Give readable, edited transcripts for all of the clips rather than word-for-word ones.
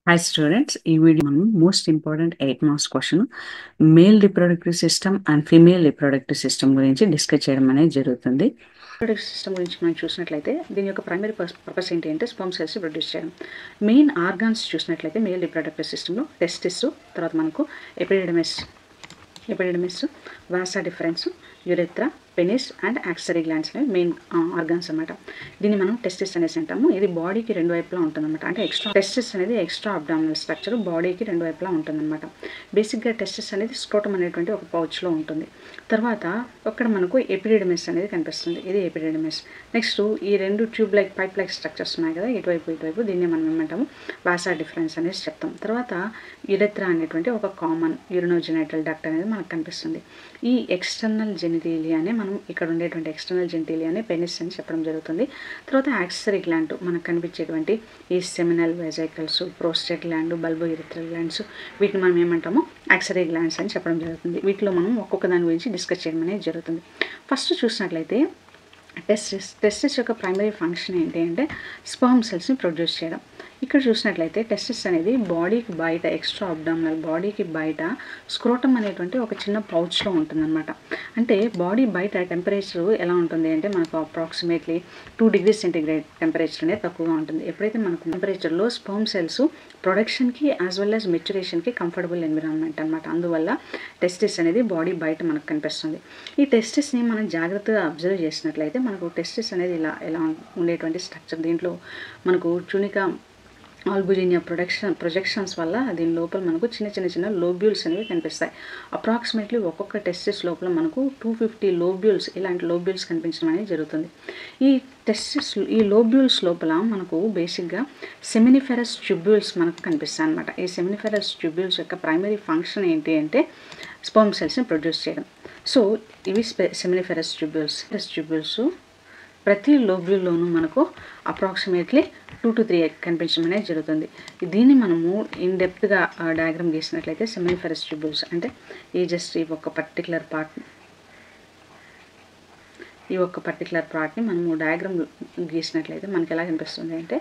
Hi students, ఈ video మనం most important 8 marks question male reproductive system and female reproductive system గురించి discuss చేయడం అనేది జరుగుతుంది. రిప్రొడక్టివ్ సిస్టమ్ గురించి మనం చూసినట్లయితే దీని యొక్క ప్రైమరీ పర్పస్ ఏంటి అంటే స్పర్మ్ సెల్స్ ప్రొడ్యూస్ చేయడం. మెయిన్ ఆర్గాన్స్ చూసినట్లయితే మేల్ రిప్రొడక్టివ్ సిస్టంలో టెస్టిస్, తర్వాత మనకు epididymis, vasa deferens, urethra, penis and accessory glands అనేవి మెయిన్ ఆర్గాన్స్ అనమాట. దీన్ని మనం టెస్టిస్ అనేసి అంటాము. ఇది బాడీకి రెండు వైపులా ఉంటుందన్నమాట. అంటే టెస్టిస్ అనేది ఎక్స్ట్రా అబ్డామినల్ స్ట్రక్చర్, బాడీకి రెండు వైపులా ఉంటుందన్నమాట. బేసిక్గా టెస్టిస్ అనేది స్క్రోటమ్ అనేటువంటి ఒక పౌచ్లో ఉంటుంది. తర్వాత అక్కడ మనకు ఎపిడిడమిస్ అనేది కనిపిస్తుంది. ఇది ఎపిడిడమిస్. నెక్స్ట్ ఈ రెండు tube like pipe like structures ఉన్నాయి కదా, ఇటువైపు దీన్ని మనం ఏమంటాము వాసా డిఫరెన్స్ అనేసి చెప్తాం. తర్వాత యురెత్రా అనేటువంటి ఒక కామన్ యూరినోజెనైటల్ డక్ట్ అనేది మనకు కనిపిస్తుంది. ఈ ఎక్స్టర్నల్ జెనిటేలియానే మనం ఇక్కడ ఉండేటువంటి ఎక్స్టర్నల్ జెనిటేలియానే పెనిస్ అని చెప్పడం జరుగుతుంది. తర్వాత యాక్సరీ గ్లాండ్ మనకు కనిపించేటువంటి ఈ seminal vesicles, prostate gland, bulbourethral glands, వీటిని మనం ఏమంటాము యాక్సరీ గ్లాండ్స్ అని చెప్పడం జరుగుతుంది. వీటిలో మనం ఒక్కొక్క దాని గురించి డిస్కస్ చేయడం అనేది జరుగుతుంది. ఫస్ట్ చూసినట్లయితే టెస్టిస్ యొక్క ప్రైమరీ ఫంక్షన్ ఏంటి అంటే స్పర్మ్ సెల్స్ని ప్రొడ్యూస్ చేయడం. ఇక్కడ చూసినట్లయితే టెస్టిస్ అనేది బాడీకి బయట, ఎక్స్ట్రా అబ్డామినల్ బాడీకి బయట స్క్రోటమ్ అనేటువంటి ఒక చిన్న పౌచ్లో ఉంటుందన్నమాట. అంటే బాడీ బయట టెంపరేచర్ ఎలా ఉంటుంది అంటే మనకు అప్రాక్సిమేట్లీ 2 degrees సెంటిగ్రేడ్ టెంపరేచర్ అనేది తక్కువగా ఉంటుంది. ఎప్పుడైతే మనకు టెంపరేచర్లో స్పర్మ్ సెల్స్ ప్రొడక్షన్కి యాజ్ వెల్ యాజ్ మెచ్యురేషన్కి కంఫర్టబుల్ ఎన్విరాన్మెంట్ అనమాట. అందువల్ల టెస్టిస్ అనేది బాడీ బయట మనకు కనిపిస్తుంది. ఈ టెస్టిస్ని మనం జాగ్రత్తగా అబ్జర్వ్ చేసినట్లయితే మనకు టెస్టిస్ అనేది ఎలా ఉండేటువంటి స్ట్రక్చర్. దీంట్లో మనకు చునికా ఆల్బుజినియా ప్రొజెక్షన్స్ వల్ల దీని లోపల మనకు చిన్న లోబ్యూల్స్ అనేవి కనిపిస్తాయి. అప్రాక్సిమేట్లీ ఒక్కొక్క టెస్టిస్ లోపల మనకు 250 లోబ్యూల్స్, ఇలాంటి లోబ్యూల్స్ కనిపించడం అనేది జరుగుతుంది. ఈ లోబ్యూల్స్ లోపల మనకు బేసిక్గా సెమినిఫెరస్ ట్యూబ్యూల్స్ మనకు కనిపిస్తాయి అనమాట. ఈ సెమినిఫెరస్ ట్యూబ్యూల్స్ యొక్క ప్రైమరీ ఫంక్షన్ ఏంటి అంటే స్పర్మ్ సెల్స్ని ప్రొడ్యూస్ చేయడం. సో ఇవి సెమినిఫెరస్ ట్యూబ్యూల్స్ ప్రతి లోబ్యూల్లోనూ మనకు అప్రాక్సిమేట్లీ 2 to 3 కనిపించడం అనేది జరుగుతుంది. దీన్ని మనము ఇన్ డెప్త్గా డయాగ్రామ్ గీసినట్లయితే సెమినిఫెరస్ ట్యూబ్యూల్స్ అంటే ఈ ఒక్క పర్టికులర్ పార్ట్ని మనము డయాగ్రామ్ గీసినట్లయితే మనకి ఎలా కనిపిస్తుంది అంటే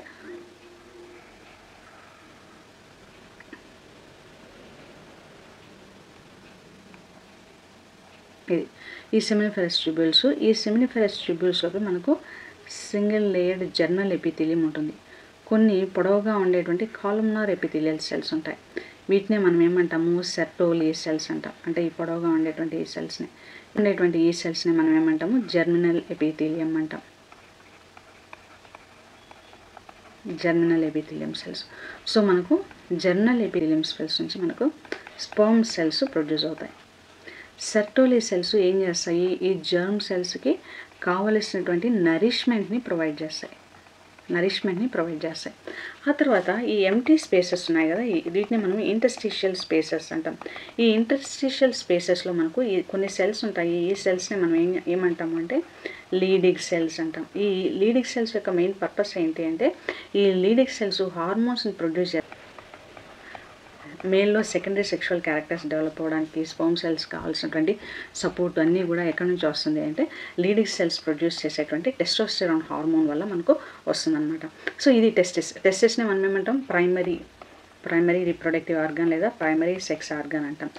ఈ సెమినిఫెరస్ ట్యూబ్యూల్స్ లోపల మనకు సింగిల్ లేయర్డ్ జర్నల్ ఎపిథీలియం ఉంటుంది. కొన్ని పొడవుగా ఉండేటువంటి కాలమ్నార్ ఎపిథీలియల్ సెల్స్ ఉంటాయి. వీటినే మనం ఏమంటాము సెర్టోలీ సెల్స్ అంటాం. అంటే ఈ పొడవుగా ఉండేటువంటి ఈ సెల్స్ని మనం ఏమంటాము జర్మినల్ ఎపిథీలియం అంటాం. జర్మినల్ ఎపిథీలియం సెల్స్. సో మనకు జర్మినల్ ఎపిథీలియం సెల్స్ నుంచి మనకు స్పర్మ్ సెల్స్ ప్రొడ్యూస్ అవుతాయి. సెర్టోలీ సెల్స్ ఏం చేస్తాయి, ఈ జర్మ్ సెల్స్కి కావలసినటువంటి నరిష్మెంట్ని ప్రొవైడ్ చేస్తాయి. ఆ తర్వాత ఈ ఎంటీ స్పేసెస్ ఉన్నాయి కదా, వీటిని మనం ఇంటర్స్టిషియల్ స్పేసెస్ అంటాం. ఈ ఇంటర్స్టిషియల్ స్పేసెస్లో మనకు కొన్ని సెల్స్ ఉంటాయి. ఈ సెల్స్ని మనం ఏమంటాము అంటే లీడిగ్ సెల్స్ అంటాం. ఈ లీడిగ్ సెల్స్ యొక్క మెయిన్ పర్పస్ ఏంటి అంటే ఈ లీడిగ్ సెల్స్ హార్మోన్స్ని ప్రొడ్యూస్ చేస్తాయి. మేల్లో సెకండరీ సెక్షువల్ క్యారెక్టర్స్ డెవలప్ అవ్వడానికి స్పర్మ్ సెల్స్ కావాల్సినటువంటి సపోర్ట్ అన్నీ కూడా ఎక్కడి నుంచి వస్తుంది అంటే లీడింగ్ సెల్స్ ప్రొడ్యూస్ చేసేటువంటి టెస్టోస్టెరాన్ హార్మోన్ వల్ల మనకు వస్తుందన్నమాట. సో ఇది టెస్టిస్ని మనం ఏమంటాం ప్రైమరీ రిప్రొడక్టివ్ ఆర్గాన్ లేదా ప్రైమరీ సెక్స్ ఆర్గాన్ అంటాం.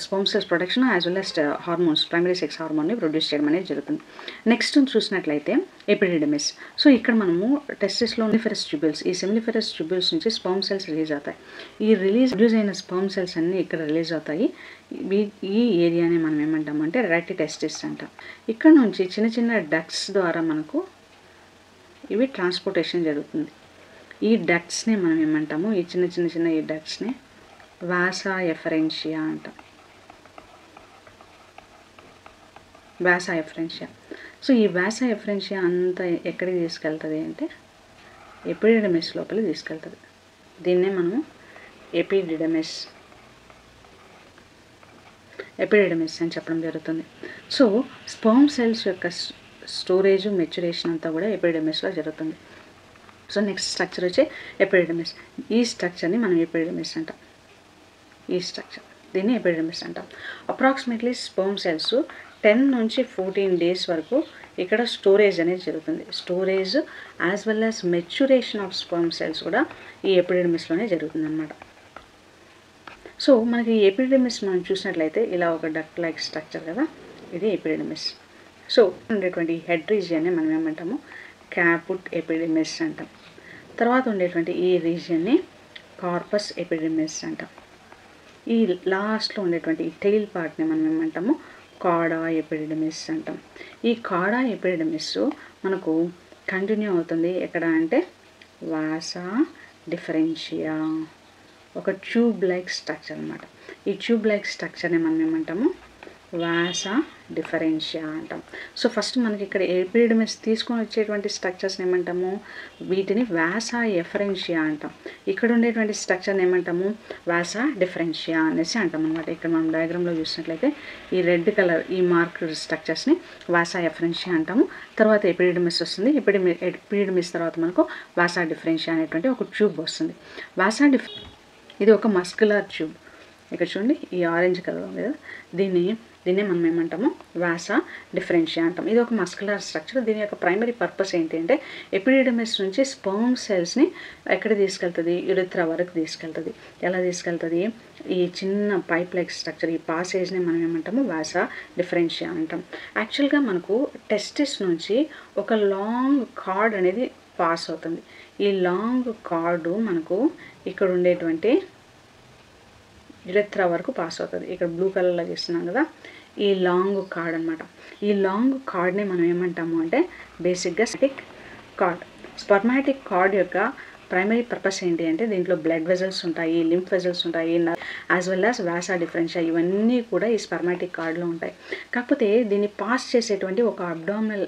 Sperm cells production as well as hormones, primary sex హార్మోన్ని ప్రొడ్యూస్ చేయడం అనేది జరుగుతుంది. నెక్స్ట్ చూసినట్లయితే ఎపిడిడమిస్. సో ఇక్కడ మనము టెస్టిస్లో ఈ సెమినిఫెరస్ ట్యూబ్యూల్స్ నుంచి స్పర్మ్ సెల్స్ రిలీజ్ అవుతాయి. ఈ రిలీజ్ అయిన స్పర్మ్ సెల్స్ అన్నీ ఇక్కడ రిలీజ్ అవుతాయి. ఈ ఏరియాని మనం ఏమంటాం అంటే రెట్టి టెస్టిస్ అంటాం. ఇక్కడ నుంచి చిన్న డక్ట్స్ ద్వారా మనకు ఇవి ట్రాన్స్పోర్టేషన్ జరుగుతుంది. ఈ డక్ట్స్ని మనం ఏమంటాము, ఈ చిన్న ఈ డక్ట్స్ని వాసా ఎఫరెన్షియా అంటాం. సో ఈ వాసా ఎఫరెన్షియా అంతా ఎక్కడికి తీసుకెళ్తుంది అంటే ఎపిడిడమిస్ లోపలికి తీసుకెళ్తుంది. దీన్నే మనము ఎపిడిడమిస్ అని చెప్పడం జరుగుతుంది. సో స్పర్మ్ సెల్స్ యొక్క స్టోరేజ్, మెచ్యురేషన్ అంతా కూడా ఎపిడిడమిస్లో జరుగుతుంది. సో నెక్స్ట్ స్ట్రక్చర్ వచ్చి ఎపిడిడమిస్. ఈ స్ట్రక్చర్ని మనం ఎపిడిడమిస్ అంటాం. దీన్ని ఎపిడిడమిస్ అంటాం. అప్రాక్సిమేట్లీ స్పర్మ్ సెల్స్ 10 నుంచి 14 days వరకు ఇక్కడ స్టోరేజ్ అనేది జరుగుతుంది. Storage as well as maturation of sperm cells కూడా ఈ ఎపిడెర్మిస్లోనే జరుగుతుంది అనమాట. సో మనకి ఈ ఎపిడెర్మిస్ మనం చూసినట్లయితే ఇలా ఒక డక్ట్ లైక్ స్ట్రక్చర్ కదా, ఇది ఎపిడెర్మిస్. సో ఉండేటువంటి హెడ్ రీజియన్ని మనం ఏమంటాము, క్యాపుట్ ఎపిడెర్మిస్ అంటాం. తర్వాత ఉండేటువంటి ఈ రీజియన్ని కార్పస్ ఎపిడెర్మిస్ అంటాం. ఈ లాస్ట్లో ఉండేటువంటి ఈ టెయిల్ పార్ట్ని మనం ఏమంటాము, కాడా ఎపిడెర్మిస్ అంటాం. ఈ కాడా ఎపిడెర్మిస్ మనకు కంటిన్యూ అవుతుంది ఎక్కడ అంటే వాసా డిఫరెన్షియా, ఒక ట్యూబ్ లైక్ స్ట్రక్చర్ అనమాట. ఈ ట్యూబ్ లైక్ స్ట్రక్చర్ని మనం ఏమంటాము, వాసా డిఫరెన్షియా అంటాం. సో ఫస్ట్ మనకి ఇక్కడ ఎపిడెర్మిస్ తీసుకొని వచ్చేటువంటి స్ట్రక్చర్స్ని ఏమంటాము, వీటిని వాసా ఎఫరెన్షియా అంటాం. ఇక్కడ ఉండేటువంటి స్ట్రక్చర్ని ఏమంటాము, వాసా డిఫరెన్షియా అనేసి అంటాం అనమాట. ఇక్కడ మనం డయాగ్రామ్లో చూసినట్లయితే ఈ రెడ్ కలర్ ఈ మార్క్డ్ స్ట్రక్చర్స్ని వాసా ఎఫరెన్షియా అంటాము. తర్వాత ఎపిడెర్మిస్ వస్తుంది. ఎపిడెర్మిస్ తర్వాత మనకు వాసా డిఫరెన్షియా అనేటువంటి ఒక ట్యూబ్ వస్తుంది. ఇది ఒక మస్కులర్ ట్యూబ్. ఇక్కడ చూడండి ఈ ఆరెంజ్ కలర్ ఉంది కదా, దీన్నే మనం ఏమంటాము, వాసా డిఫరెన్షియా అంటాం. ఇది ఒక మస్కులర్ స్ట్రక్చర్. దీని యొక్క ప్రైమరీ పర్పస్ ఏంటి అంటే ఎపిడెర్మిస్ నుంచి స్పర్మ్ సెల్స్ని ఎక్కడ తీసుకెళ్తుంది, యురెత్రా వరకు తీసుకెళ్తుంది. ఎలా తీసుకెళ్తుంది, ఈ చిన్న పైప్ లైక్ స్ట్రక్చర్ ఈ పాసేజ్ని మనం ఏమంటాము, వాసా డిఫరెన్షియా అంటాం. యాక్చువల్గా మనకు టెస్టిస్ నుంచి ఒక లాంగ్ కార్డ్ అనేది పాస్ అవుతుంది. ఈ లాంగ్ కార్డు మనకు ఇక్కడ ఉండేటువంటి యురెత్రా వరకు పాస్ అవుతుంది. ఇక్కడ బ్లూ కలర్లో చేస్తున్నాం కదా, ఈ లాంగ్ కార్డ్ అనమాట. ఈ లాంగ్ కార్డ్ని మనం ఏమంటాము అంటే బేసిక్గా స్పర్మాటిక్ కార్డ్ యొక్క ప్రైమరీ పర్పస్ ఏంటి అంటే దీంట్లో బ్లడ్ వెజల్స్ ఉంటాయి, లింఫ్ వెజల్స్ ఉంటాయి, యాజ్ వెల్ యాజ్ వాసా డిఫరెన్షియా, ఇవన్నీ కూడా ఈ స్పర్మాటిక్ కార్డ్లో ఉంటాయి. కాకపోతే దీన్ని పాస్ చేసేటువంటి ఒక అబ్డామినల్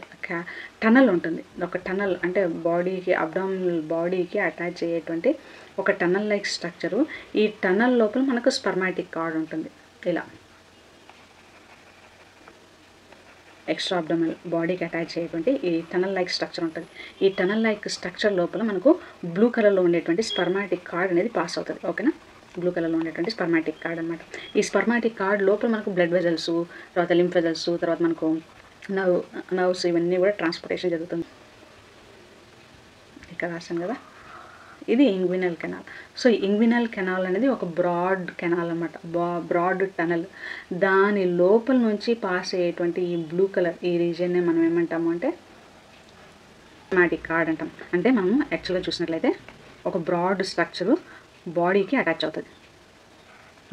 టనల్ ఉంటుంది. ఒక టనల్ అంటే బాడీకి, అబ్డామినల్ బాడీకి అటాచ్ అయ్యేటువంటి ఒక టనల్ లైక్ స్ట్రక్చరు. ఈ టనల్ లోపల మనకు స్పర్మాటిక్ కార్డ్ ఉంటుంది. ఇలా ఎక్స్ట్రా అబ్డామినల్ బాడీకి అటాచ్ అయ్యేటువంటి ఈ టనల్ లైక్ స్ట్రక్చర్ ఉంటుంది. ఈ టనల్ లైక్ స్ట్రక్చర్ లోపల మనకు బ్లూ కలర్లో ఉండేటువంటి స్పర్మాటిక్ కార్డ్ అనేది పాస్ అవుతుంది. ఓకేనా, బ్లూ కలర్లో ఉండేటువంటి స్పర్మాటిక్ కార్డ్ అనమాట. ఈ స్పర్మాటిక్ కార్డ్ లోపల మనకు బ్లడ్ వెజల్స్, తర్వాత లింఫ్ వెజల్స్, తర్వాత మనకు నర్వ్స్, ఇవన్నీ కూడా ట్రాన్స్పోర్టేషన్ జరుగుతుంది. ఇక్కడ రాసాం కదా, ఇది ఇంగ్వినల్ కెనాల్. సో ఇంగ్వినల్ కెనాల్ అనేది ఒక బ్రాడ్ కెనాల్ అనమాట, బ్రాడ్ టనల్. దాని లోపల నుంచి పాస్ అయ్యేటువంటి ఈ బ్లూ కలర్ ఈ రీజియన్నే మనం ఏమంటాము అంటే స్పర్మాటిక్ కార్డ్ అంటాం. అంటే మనము యాక్చువల్గా చూసినట్లయితే ఒక బ్రాడ్ స్ట్రక్చరు బాడీకి అటాచ్ అవుతుంది.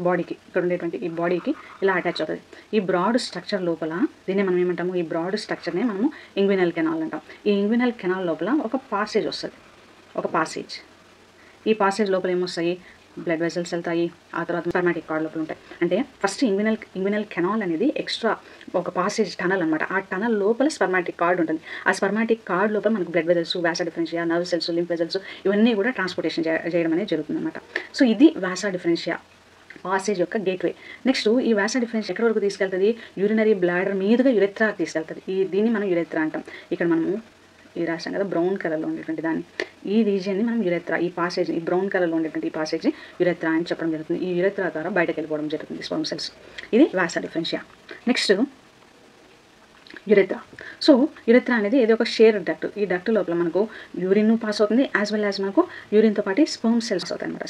బాడీకి ఇక్కడ ఉండేటువంటి ఈ బాడీకి ఇలా అటాచ్ అవుతుంది. ఈ బ్రాడ్ స్ట్రక్చర్ లోపల దీన్ని మనం ఏమంటాము, ఈ బ్రాడ్ స్ట్రక్చర్నే మనము ఇంగ్వినల్ కెనాల్ అంటాం. ఈ ఇంగ్వినల్ కెనాల్ లోపల ఒక పాసేజ్ వస్తుంది, ఒక పాసేజ్. ఈ పాసేజ్ లోపల ఏమొస్తాయి, బ్లడ్ వెసల్స్ వెళ్తాయి, ఆ తర్వాత స్పర్మాటిక్ కార్డ్ లోపల ఉంటాయి. అంటే ఫస్ట్ ఇంగ్వినల్ కెనాల్ అనేది ఎక్స్ట్రా ఒక పాసేజ్ టనల్ అనమాట. ఆ టనల్ లోపల స్పర్మాటిక్ కార్డ్ ఉంటుంది. ఆ స్పర్మాటిక్ కార్డ్ లోపల మనకు blood vessels, vasa deferentia, nerve cells, lymph vessels ఇవన్నీ కూడా ట్రాన్స్పోర్టేషన్ చేయడం అనేది జరుగుతుంది అనమాట. సో ఇది వాసా డిఫరెన్షియా పాసేజ్ యొక్క గేట్వే. నెక్స్ట్ ఈ వాసా డిఫరెన్షియా ఎక్కడి వరకు తీసుకెళ్తుంది, యూరినరీ బ్లాడర్ మీదుగా యురెత్రా తీసుకెళ్తుంది. దీన్ని మనం యురెత్రా అంటాం. ఇక్కడ మనము ఇది రాసాం కదా బ్రౌన్ కలర్లో ఉండేటువంటి దాన్ని, ఈ రీజియన్ని మనం యురెత్రా, ఈ పాసేజ్, ఈ బ్రౌన్ కలర్లో ఉండేటువంటి ఈ పాసేజ్ని యురెత్రా అని చెప్పడం జరుగుతుంది. ఈ యురెత్రా ద్వారా బయటకు వెళ్ళిపోవడం జరుగుతుంది స్పర్మ్ సెల్స్. ఇది vasa deferentia. Next urethra. So urethra అనేది ఏదో ఒక షేర్ డక్ట్. ఈ డక్ట్ లోపల మనకు యూరిన్ పాస్ అవుతుంది, యాజ్ వెల్ యాజ్ మనకు యూరిన్తో పాటు స్పర్మ్ సెల్స్ అవుతాయి అనమాట.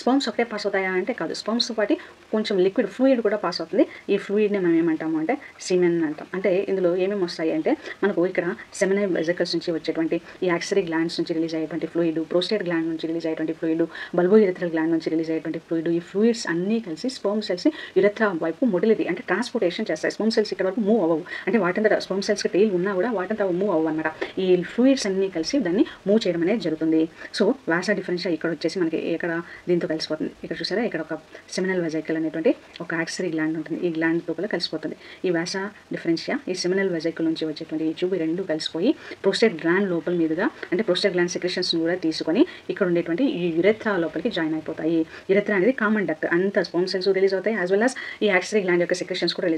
స్పర్మ్స్ ఒకటే పాస్ అవుతాయా అంటే కాదు, స్పర్మ్స్తో పాటు కొంచెం లిక్విడ్ ఫ్లూయిడ్ కూడా పాస్ అవుతుంది. ఈ ఫ్లూయిడ్ని మనం ఏమంటాము అంటే సిమెన్ అంటాం. అంటే ఇందులో ఏమేమి వస్తాయి అంటే మనకు ఇక్కడ సెమినల్ వెసికల్స్ నుంచి వచ్చేటువంటి ఈ యాక్సరీ గ్లాండ్స్ నుంచి రిలీజ్ అయ్యేటువంటి ఫ్లూయిడ్, ప్రోస్టేట్ గ్లాండ్ నుంచి రిలీజ్ అయ్యేటువంటి ఫ్లూయిడ్, బల్బో యురెథ్రల్ గ్లాండ్ నుంచి రిలీజ్ అయ్యేటువంటి ఫ్లూయిడ్, ఈ ఫ్లూయిడ్స్ అన్నీ కలిసి స్పర్మ్ సెల్స్ని యురెత్రా వైపు మొటిలిటీ అంటే ట్రాన్స్పోర్టేషన్ చేస్తాయి. స్పర్మ్ సెల్స్ ఇక్కడ వరకు మూవ్ అవ్వవు, అంటే వాటంతా స్పర్మ్ సెల్స్కి టెయిల్ ఉన్నా కూడా వాటంతా మూవ్ అవ్వు అనమాట. ఈ ఫ్లూయిడ్స్ అన్నీ కలిసి దాన్ని మూవ్ చేయడం అనేది జరుగుతుంది. సో వాసా డిఫరెన్షియా ఇక్కడ వచ్చేసి మనకి ఇక్కడ దీంతో కలిసిపోతుంది. ఇక్కడ చూసారా, ఇక్కడ ఒక సెమినల్ వెసికల్ అనేటువంటి ఒక యాక్సరీ గ్లాండ్ ఉంటుంది. ఈ గ్లాండ్ లోపల కలిసిపోతుంది. ఈ వాసా డిఫరెన్షియా ఈ సెమినల్ వెసికల్ నుంచి వచ్చేటువంటి ఈ ట్యూబ్ రెండు కలిసిపోయి ప్రోస్టేట్ గ్లాండ్ లోపల మీదుగా అంటే ప్రోస్టేట్ గ్లాండ్ సెక్రెషన్స్ కూడా తీసుకొని ఇక్కడ ఉండేటువంటి ఈ యురెత్రా లోపలికి జాయిన్ అయిపోతాయి. యురెత్రా అనేది కామన్ డక్ట్, అంత స్పర్మ్ సెల్స్ రిలీజ్ అవుతాయి, యాజ్ వెల్ యాజ్ ఈ యాక్సరీ గ్లాండ్ యొక్క సెక్రెషన్స్ కూడా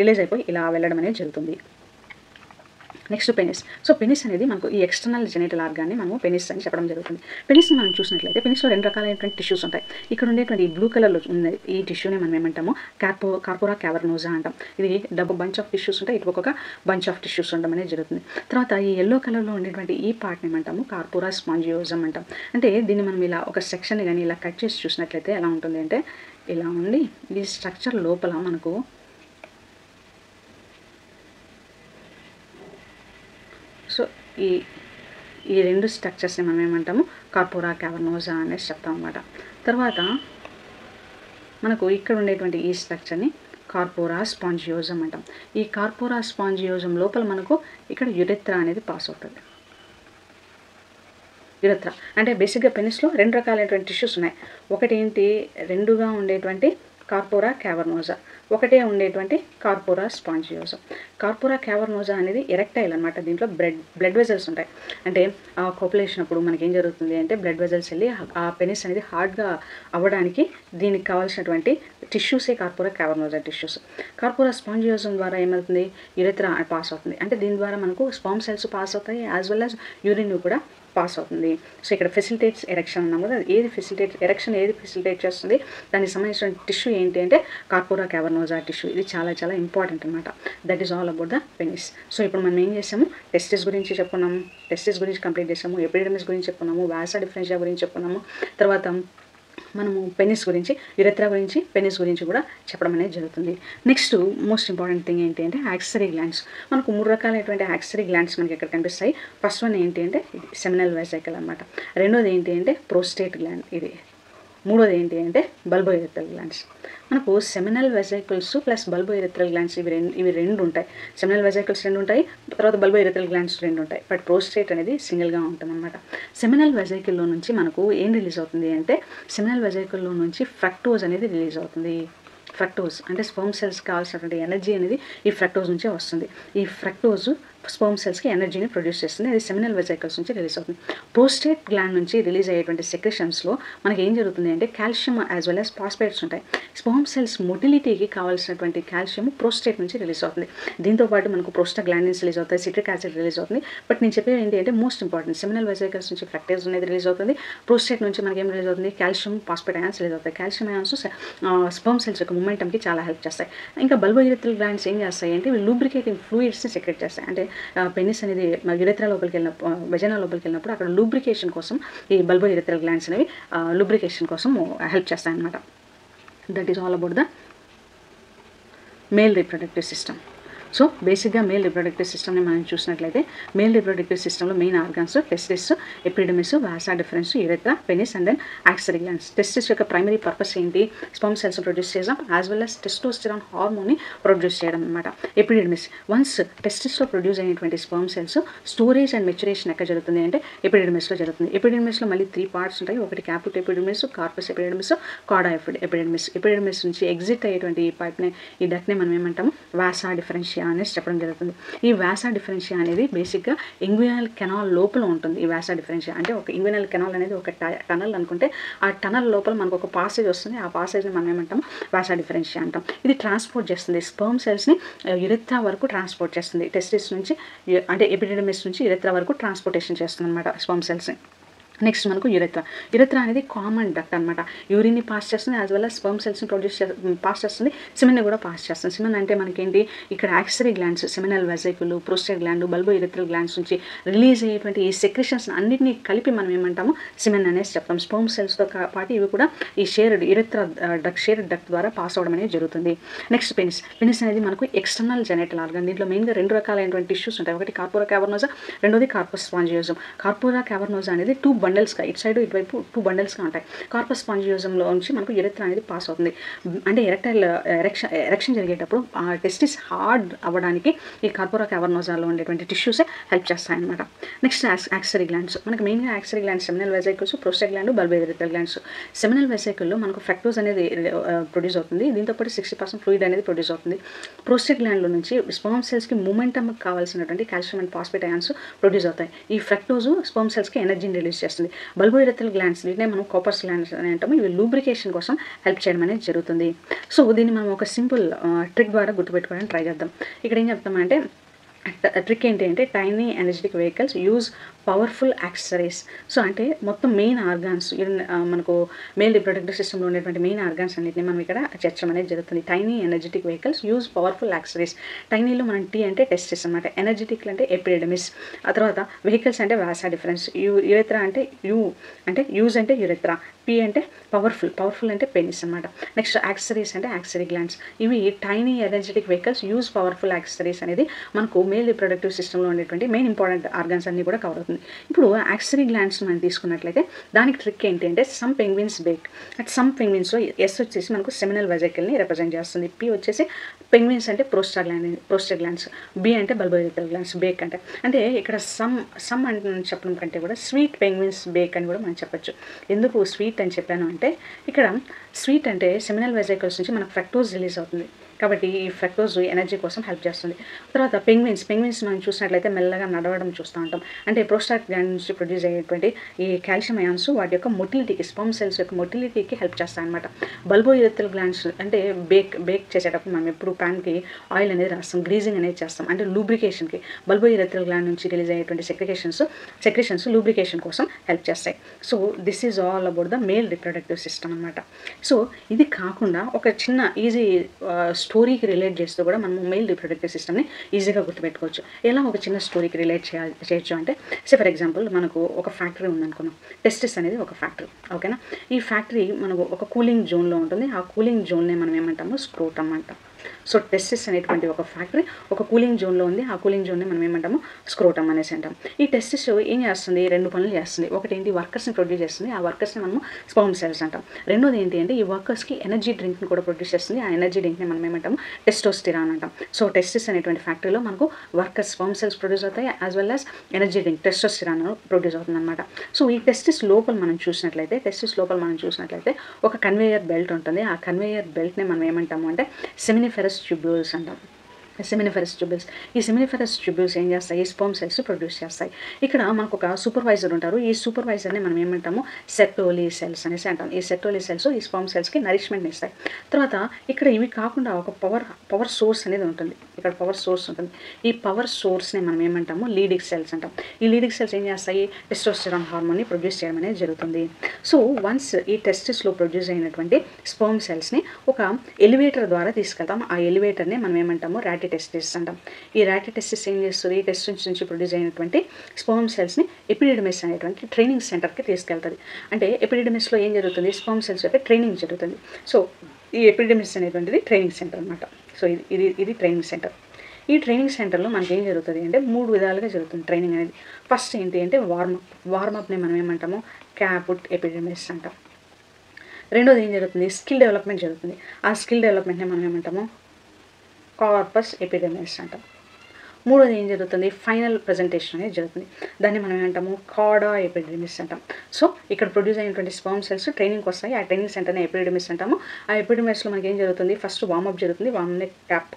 రిలీజ్ అయిపోయి ఇలా వెళ్ళడం అనేది జరుగుతుంది. Next penis. సో పెనిస్ అనేది మనకు ఈ ఎక్స్టర్నల్ జెనిటల్ ఆర్గాన్ని మనము పెనిస్ అని చెప్పడం జరుగుతుంది. పెనిస్ని మనం చూసినట్లయితే పెనిస్లో 2 రకాలైనటువంటి టిష్యూస్ ఉంటాయి. ఇక్కడ ఉండేటువంటి ఈ బ్లూ కలర్లో ఉన్న ఈ టిష్యూని మనం ఏమంటాము కార్పోరా క్యావర్నోజా అంటాం. ఇది బంచ్ ఆఫ్ టిష్యూస్ ఉంటాయి, ఇటు ఒక బంచ్ ఆఫ్ టిష్యూస్ ఉండడం అనేది జరుగుతుంది. తర్వాత ఈ ఎల్లో కలర్లో ఉండేటువంటి ఈ పార్ట్ని ఏమంటాము కార్పోరా స్పాంజియోజం అంటాం. అంటే దీన్ని మనం ఇలా ఒక సెక్షన్ కానీ ఇలా కట్ చేసి చూసినట్లయితే ఎలా ఉంటుంది అంటే ఇలా ఉండి ఈ స్ట్రక్చర్ లోపల మనకు సో ఈ 2 స్ట్రక్చర్స్ని మనం ఏమంటాము కార్పోరా క్యావర్నోజా అనేసి చెప్తాం అన్నమాట. తర్వాత మనకు ఇక్కడ ఉండేటువంటి ఈ స్ట్రక్చర్ని కార్పోరా స్పాంజియోజం అంటాం. ఈ కార్పోరా స్పాంజియోజం లోపల మనకు ఇక్కడ యురెత్రా అనేది పాస్ అవుతుంది. యురెత్రా అంటే బేసిక్గా పెనిస్లో 2 రకాలైనటువంటి టిష్యూస్ ఉన్నాయి. ఒకటి ఏంటి 2గా ఉండేటువంటి కార్పోరా క్యావర్నోజా, ఒకటే ఉండేటువంటి కార్పోరా స్పాంజియోజం. కార్పోరా క్యావర్నోజా అనేది ఎరెక్టైల్ అనమాట. దీంట్లో బ్లడ్ వెజల్స్ ఉంటాయి. అంటే ఆ కోపులేషన్ అప్పుడు మనకి ఏం జరుగుతుంది అంటే బ్లడ్ వెజల్స్ వెళ్ళి ఆ పెనిస్ అనేది హార్డ్గా అవ్వడానికి దీనికి కావాల్సినటువంటి టిష్యూసే కార్పోరా క్యావర్నోజా టిష్యూస్. కార్పోరా స్పాంజియోజం ద్వారా ఏమవుతుంది యురెత్రా పాస్ అవుతుంది. అంటే దీని ద్వారా మనకు స్పర్మ్ సెల్స్ పాస్ అవుతాయి, యాజ్ వెల్ యాజ్ యూరిన్ కూడా పాస్ అవుతుంది. సో ఇక్కడ ఫెసిలిటేట్స్ ఎరెక్షన్ అన్నాం కదా, ఏది ఫెసిలిటేట్ చేస్తుంది, దానికి సంబంధించిన టిష్యూ ఏంటి అంటే కార్పోరా క్యావర్నోజా టిష్యూ. ఇది చాలా చాలా ఇంపార్టెంట్ అనమాట. That is all about the penis. So ఇప్పుడు మనం ఏం చేసాము, టెస్టిస్ గురించి చెప్పుకున్నాము, టెస్టిస్ గురించి కంప్లీట్ చేసాము, ఎపిడెమిస్ గురించి చెప్పుకున్నాము, వాసా డిఫరెన్షియా గురించి చెప్పుకున్నాము. తర్వాత మనము పెనిస్ గురించి, యురెత్రా గురించి, పెనిస్ గురించి కూడా చెప్పడం అనేది జరుగుతుంది. నెక్స్ట్ మోస్ట్ ఇంపార్టెంట్ థింగ్ ఏంటి అంటే యాక్సరీ గ్లాండ్స్. మనకు 3 రకాలైనటువంటి యాక్సరీ గ్లాండ్స్ మనకి ఇక్కడ కనిపిస్తాయి. ఫస్ట్ వన్ ఏంటి అంటే సెమినల్ వెసికల్ అనమాట. రెండోది ఏంటి అంటే ప్రోస్టేట్ గ్లాండ్, ఇది. మూడోది ఏంటి అంటే బల్బోఇరెథ్రల్ గ్లాండ్స్. మనకు సెమినల్ వెసికల్స్ ప్లస్ బల్బోఇరెథ్రల్ గ్లాండ్స్ ఇవి రెండు ఉంటాయి. సెమినల్ వెసికల్స్ 2 ఉంటాయి, తర్వాత బల్బోఇరెథ్రల్ గ్లాండ్స్ 2 ఉంటాయి. బట్ ప్రోస్టేట్ అనేది సింగిల్గా ఉంటుంది అనమాట. సెమినల్ వెసికల్లో నుంచి మనకు ఏం రిలీజ్ అవుతుంది అంటే సెమినల్ వెసికల్లో నుంచి ఫ్రక్టోజ్ అనేది రిలీజ్ అవుతుంది. ఫ్రక్టోజ్ అంటే స్పర్మ్ సెల్స్ కావాల్సినటువంటి ఎనర్జీ అనేది ఈ ఫ్రక్టోజ్ నుంచే వస్తుంది. ఈ ఫ్రక్టోజ్ స్పర్మ్ సెల్స్కి ఎనర్జీని ప్రొడ్యూస్ చేస్తుంది. అది సెమినల్ వెసికల్స్ నుంచి రిలీజ్ అవుతుంది. ప్రోస్టేట్ గ్లాండ్ నుంచి రిలీజ్ అయ్యేటువంటి సెక్రెషన్స్లో మనకి ఏం జరుగుతుంది అంటే calcium as well as phosphates ఉంటాయి. స్పర్మ్ సెల్స్ మొటిలిటీకి కావాల్సినటువంటి కాల్షియం ప్రోస్టేట్ నుంచి రిలీజ్ అవుతుంది. దీంతోపాటు మనకు ప్రోస్టాగ్లాండిన్స్ రిలీజ్ అవుతాయి, సిట్రిక్ యాసిడ్ రిలీజ్ అవుతుంది. బట్ నేను చెప్పేది ఏంటి అంటే మోస్ట్ ఇంపార్టెంట్, సెమినల్ వెసికల్స్ నుంచి ఫ్రక్టేజ్ అనేది రిలీజ్ అవుతుంది. ప్రోస్టేట్ నుంచి మనకి ఏం రిలీజ్ అవుతుంది, కాల్షియం ఫాస్ఫేట్ అయాన్స్ రిలీజ్ అవుతాయి. కాల్షియం అయాన్స్ స్పర్మ్ సెల్స్ యొక్క మూమెంటంకి చాలా హెల్ప్ చేస్తాయి. ఇంకా బల్బోఇరెథ్రల్ గ్లాండ్స్ ఏం చేస్తాయి అంటే లూబ్రికేటింగ్ ఫ్లూయిడ్స్ని సెక్రెట్ చేస్తాయి. అంటే పెనిస్ అనేది యురెత్రా లోపలికి వెళ్ళినప్పుడు, వెజైనా లోపలికి వెళ్ళినప్పుడు అక్కడ లూబ్రికేషన్ కోసం ఈ బల్బోఇరెథ్రల్ గ్లాండ్స్ అనేవి లూబ్రికేషన్ కోసం హెల్ప్ చేస్తాయి అన్నమాట. That is all about the male reproductive system. So బేసిక్గా మేల్ రిప్రొడక్టివ్ సిస్టమ్ని మనం చూసినట్లయితే మేల్ రిప్రొడక్టివ్ సిస్టంలో main organs testis, epididymis, vasa deferens, urethra, penis and then accessory glands. Testis యొక్క ప్రైమరీ పర్పస్ ఏంటి, స్పర్మ్ సెల్స్ ప్రొడ్యూస్ చేయడం as well as testosterone హార్మోన్ని produce చేయడం అనమాట. ఎపిడెమిస్ వన్స్ టెస్టిస్లో ప్రొడ్యూస్ అయినటువంటి sperm cells storage and maturation ఎక్కడ జరుగుతుంది అంటే ఎపిడెమిస్లో జరుగుతుంది. ఎపిడెమిస్లో మళ్ళీ 3 పార్ట్స్ ఉంటాయి. ఒకటి క్యాపిట్ ఎపిడెమిస్, కార్పస్ ఎపిడెమిస్, కాడా ఎపిడెమిస్. ఎపిడెమిస్ నుంచి ఎగ్జిట్ అయ్యేటువంటి ఈ పైప్ని, ఈ డక్ట్ని మనం ఏమంటాము వాసా డిఫరెన్షియా అనేసి చెప్పడం జరుగుతుంది. ఈ వాసా డిఫరెన్షియా అనేది బేసిక్గా ఇంగ్వినల్ కెనాల్ లోపల ఉంటుంది. ఈ వాసా డిఫరెన్షియా అంటే ఒక ఇంగ్వినల్ కెనాల్ అనేది ఒక టనల్ అనుకుంటే ఆ టనల్ లోపల మనకు ఒక పాసేజ్ వస్తుంది. ఆ పాసేజ్ని మనం ఏమంటాము వాసా డిఫరెన్షియా అంటాం. ఇది ట్రాన్స్పోర్ట్ చేస్తుంది స్పర్మ్ సెల్స్ని యురెత్రా వరకు ట్రాన్స్పోర్ట్ చేస్తుంది. టెస్టిస్ నుంచి అంటే ఎపిడెమిస్ నుంచి యురెత్రా వరకు ట్రాన్స్పోర్టేషన్ చేస్తుంది అనమాట స్పర్మ్ సెల్స్ని. నెక్స్ట్ మనకు యురెత్రా. యురెత్రా అనేది కామన్ డక్ట్ అనమాట. యూరిన్ని పాస్ చేస్తుంది, యాజ్ వెల్ యాజ్ స్పర్మ్ సెల్స్ని పాస్ చేస్తుంది, సిమెన్ని కూడా పాస్ చేస్తుంది. సిమెన్ అంటే మనకేంటి ఇక్కడ accessory glands, seminal vesicle, prostate gland, bulbourethral glands నుంచి రిలీజ్ అయ్యేటువంటి ఈ సెక్రెషన్స్ అన్నింటినీ కలిపి మనం ఏమంటాము సిమెన్ అనేసి చెప్తాం. స్పర్మ్ సెల్స్తో పాటు ఇవి కూడా ఈ యురెత్రా డక్ట్ ద్వారా పాస్ అవ్వడం అనేది జరుగుతుంది. Next penis. పెనిస్ అనేది మనకు ఎక్స్టర్నల్ జెనిటల్ ఆర్గన్. దీంట్లో మెయిన్గా 2 రకాలైనటువంటి టిష్యూస్ ఉంటాయి. ఒకటి కార్పోరా క్యావర్నోజా, రెండోది కార్పస్ స్పాంజియోజం. కార్పోరా క్యావర్నోజా అనేది 2 బండల్స్గా, ఇటు సైడ్ ఇటువైపు 2 బండల్స్గా ఉంటాయి. కార్పస్ స్పాంజియోజంలో నుంచి మనకు యురెత్రా అనేది పాస్ అవుతుంది. అంటే ఎరెక్షన్ జరిగేటప్పుడు ఆ టెస్టిస్ హార్డ్ అవ్వడానికి ఈ కార్పోరా క్యావర్నోజాలో ఉండేటువంటి టిష్యూసే హెల్ప్ చేస్తాయన్నమాట. Next accessory glands. మనకు మెయిన్గా accessory glands seminal vesicles, prostate gland, bulbourethral glands. Seminal వెసికల్లో మనకు ఫ్రక్టోజ్ అనేది ప్రొడ్యూస్ అవుతుంది. దీంతోపాటు 60% ఫ్లూయిడ్ అనేది ప్రొడ్యూస్ అవుతుంది. ప్రోస్టేట్ గ్లాండ్లో నుంచి స్పర్మ్ సెల్స్కి మూమెంటమ్ కావాల్సినటువంటి calcium and phosphate ions produce అవుతాయి. ఈ ఫ్రక్టోజ్ స్పర్మ్ సెల్స్కి ఎనర్జీని రిలీజ్ చేస్తుంది. బల్బోఇరెథ్రల్ గ్లాండ్స్ వీటినే మనం కాపర్స్ గ్లాండ్స్ అని అంటాము. ఇవి లూబ్రికేషన్ కోసం హెల్ప్ చేయడం అనేది జరుగుతుంది. సో దీన్ని మనం ఒక సింపుల్ ట్రిక్ ద్వారా గుర్తుపెట్టుకోవడానికి ట్రై చేద్దాం. ఇక్కడ ఏం చెప్తామంటే ట్రిక్ ఏంటి అంటే tiny energetic vehicles use powerful accessories. So అంటే మొత్తం మెయిన్ ఆర్గాన్స్ మనకు మేల్ రిప్రొడక్టివ్ సిస్టంలో ఉండేటువంటి మెయిన్ ఆర్గాన్స్ అన్నింటినీ మనం ఇక్కడ చేర్చడం అనేది జరుగుతుంది. Tiny energetic vehicles use powerful accessories. టైనీలో మనం టీ అంటే టెస్టిస్ అనమాట, ఎనర్జెటిక్ అంటే ఎపిడెమిస్, ఆ తర్వాత వెహికల్స్ అంటే వాసా డిఫరెన్స్, యురెత్రా అంటే యూజ్ అంటే యురెత్రా, పి అంటే పవర్ఫుల్ అంటే పెనిస్ అనమాట. నెక్స్ట్ యాక్సెసరీస్ అంటే యాక్సెసరీ గ్లాండ్స్. ఇవి tiny energetic vehicles use powerful accessories అనేది మనకు మేల్ రిప్రొడక్టివ్ సిస్టంలో ఉండేటువంటి మెయిన్ ఇంపార్టెంట్ ఆర్గాన్స్ అన్ని కూడా కవర్ అవుతుంది. ఇప్పుడు యాక్సెసరీ గ్లాండ్స్ మనం తీసుకున్నట్లయితే దానికి ట్రిక్ ఏంటి అంటే some penguins bake. At some పెంగ్విన్స్లో ఎస్ వచ్చేసి మనకు సెమినల్ వెజికల్ని రిప్రజెంట్ చేస్తుంది, పి వచ్చేసి పెంగ్విన్స్ అంటే ప్రోస్టా గ్లాండ్స్, బి అంటే బల్బోయిరల్ గ్లాండ్స్, బేక్ అంటే ఇక్కడ సమ్ అని చెప్పడం కంటే కూడా స్వీట్ పెంగ్విన్స్ బేక్ అని కూడా మనం చెప్పొచ్చు. ఎందుకు స్వీట్ అని చెప్పాను అంటే ఇక్కడ స్వీట్ అంటే సెమినల్ వెజికల్స్ నుంచి మనకు ఫ్రక్టోజ్ రిలీజ్ అవుతుంది కాబట్టి ఈ ఫ్రక్టోజ్ ఎనర్జీ కోసం హెల్ప్ చేస్తుంది. తర్వాత పెంగ్విన్స్ మనం చూసినట్లయితే మెల్లగా నడవడం చూస్తూ ఉంటాం. అంటే ప్రోస్టాట్ గ్లాండ్ నుంచి ప్రొడ్యూస్ అయ్యేటువంటి ఈ కాల్షియం అయాన్స్ వాటి యొక్క మొటిలిటీకి, స్పర్మ్ సెల్స్ యొక్క మొటిలిటీకి హెల్ప్ చేస్తాయి అనమాట. బల్బోయిరల్ గ్లాండ్స్ అంటే బేక్ చేసేటప్పుడు మనం ఎప్పుడు ప్యాన్కి ఆయిల్ అనేది రాస్తాం, గ్రీజింగ్ అనేది చేస్తాం, అంటే లూబ్రికేషన్కి. బల్బోయిరల్ గ్లాండ్ నుంచి రిలీజ్ అయ్యేటువంటి సెక్రేషన్స్ లూబ్రికేషన్ కోసం హెల్ప్ చేస్తాయి. So this is all about the male reproductive system అనమాట. సో ఇది కాకుండా ఒక చిన్న ఈజీ స్టోరీకి రిలేట్ చేస్తూ కూడా మనం మెయిల్ రిప్రొడక్టివ్ సిస్టమ్ని ఈజీగా గుర్తుపెట్టుకోవచ్చు. ఎలా ఒక చిన్న స్టోరీకి రిలేట్ చేయొచ్చు అంటే ఫర్ ఎగ్జాంపుల్ మనకు ఒక ఫ్యాక్టరీ ఉందనుకున్నాం, టెస్టిస్ అనేది ఒక ఫ్యాక్టరీ, ఓకేనా. ఈ ఫ్యాక్టరీ మనకు ఒక కూలింగ్ జోన్లో ఉంటుంది. ఆ కూలింగ్ జోన్నే మనం ఏమంటాము, స్క్రోటమ్ అంటాం. సో టెస్టిస్ అనేటువంటి ఒక ఫ్యాక్టరీ ఒక కూలింగ్ జోన్లో ఉంది. ఆ కూలింగ్ జోన్ని మనం ఏమంటాము, స్క్రోటమ్ అనేసి అంటాం. ఈ టెస్టిస్ ఏం చేస్తుంది, 2 పనులు చేస్తుంది. ఒకటి ఏంటి, వర్కర్స్ని ప్రొడ్యూస్ చేస్తుంది, ఆ వర్కర్స్ని మనము స్పర్మ్ సెల్స్ అంటాం. రెండోది ఏంటి అంటే ఈ వర్కర్స్కి ఎనర్జీ డ్రింక్ని కూడా ప్రొడ్యూస్ చేస్తుంది, ఆ ఎనర్జీ డ్రింక్ని మనం ఏమంటాము, టెస్టోస్టిరాన్ అంటాం. సో టెస్టిస్ అనేటువంటి ఫ్యాక్టరీలో మనకు వర్కర్స్ స్పర్మ్ సెల్స్ ప్రొడ్యూస్ అవుతాయి, as well as energy drink testosterone produce అవుతుంది అనమాట. సో ఈ టెస్టిస్ లోపల మనం చూసినట్లయితే ఒక కన్వేయర్ బెల్ట్ ఉంటుంది. ఆ కన్వేయర్ బెల్ట్ని మనం ఏమంటాము అంటే సెమినిఫెరస్ ట్యూబ్యూల్స్ అంటాం. సెమినిఫెరస్ ట్యూబ్యూల్స్ ఏం చేస్తాయి, స్పర్మ్ సెల్స్ ప్రొడ్యూస్ చేస్తాయి. ఇక్కడ మనకు ఒక సూపర్వైజర్ ఉంటారు. ఈ సూపర్వైజర్ని మనం ఏమంటాము, సెర్టోలీ సెల్స్ అనేసి అంటాం. ఈ సెర్టోలీ సెల్స్ ఈ స్పర్మ్ సెల్స్కి నరిష్మెంట్ ఇస్తాయి. తర్వాత ఇక్కడ ఇవి కాకుండా ఒక పవర్ సోర్స్ అనేది ఉంటుంది. ఇక్కడ పవర్ సోర్స్ ఉంటుంది. ఈ పవర్ సోర్స్ని మనం ఏమంటాము, లీడింగ్ సెల్స్ అంటాం. ఈ లీడింగ్ సెల్స్ ఏం చేస్తాయి, టెస్టోస్టెరాన్ హార్మోన్ని ప్రొడ్యూస్ చేయడం అనేది జరుగుతుంది. సో వన్స్ ఈ టెస్టిస్లో ప్రొడ్యూస్ అయినటువంటి స్పర్మ్ సెల్స్ని ఒక ఎలివేటర్ ద్వారా తీసుకెళ్తాం. ఆ ఎలివేటర్ని మనం ఏమంటాము, టెస్టిస్ అంటాం. ఈ టెస్టిస్ ఏం చేస్తుంది, టెస్టిస్ నుంచి ప్రొడ్యూస్ అయినటువంటి స్పర్మ్ సెల్స్ని ఎపిడిడమిస్ అనేటువంటి ట్రైనింగ్ సెంటర్కి తీసుకెళ్తుంది. అంటే ఎపిడిడమిస్లో ఏం జరుగుతుంది, స్పర్మ్ సెల్స్ యొక్క ట్రైనింగ్ జరుగుతుంది. సో ఈ ఎపిడిడమిస్ అనేటువంటిది ట్రైనింగ్ సెంటర్ అనమాట. సో ఇది ట్రైనింగ్ సెంటర్. ఈ ట్రైనింగ్ సెంటర్లో మనకి ఏం జరుగుతుంది అంటే 3 విధాలుగా జరుగుతుంది ట్రైనింగ్ అనేది. ఫస్ట్ ఏంటి అంటే వార్మప్ని మనం ఏమంటాము, క్యాపుట్ ఎపిడిడమిస్ అంటాం. రెండోది ఏం జరుగుతుంది, స్కిల్ డెవలప్మెంట్ జరుగుతుంది. ఆ స్కిల్ డెవలప్మెంట్ని మనం ఏమంటాము, కార్పస్ ఎపిడెమిస్ అంటాం. మూడోది ఏం జరుగుతుంది, ఫైనల్ ప్రజెంటేషన్ అనేది జరుగుతుంది. దాన్ని మనం ఏమంటాము, కాడా ఎపిడెమిస్ అంటాం. సో ఇక్కడ ప్రొడ్యూస్ అయినటువంటి స్పర్మ్ సెల్స్ ట్రైనింగ్కి వస్తాయి. ఆ ట్రైనింగ్ సెంటర్ని ఎపిడెమిస్ అంటాము. ఆ ఎపిడెమిస్లో మనకి ఏం జరుగుతుంది, ఫస్ట్ వార్మప్ జరుగుతుంది, వార్మ్ని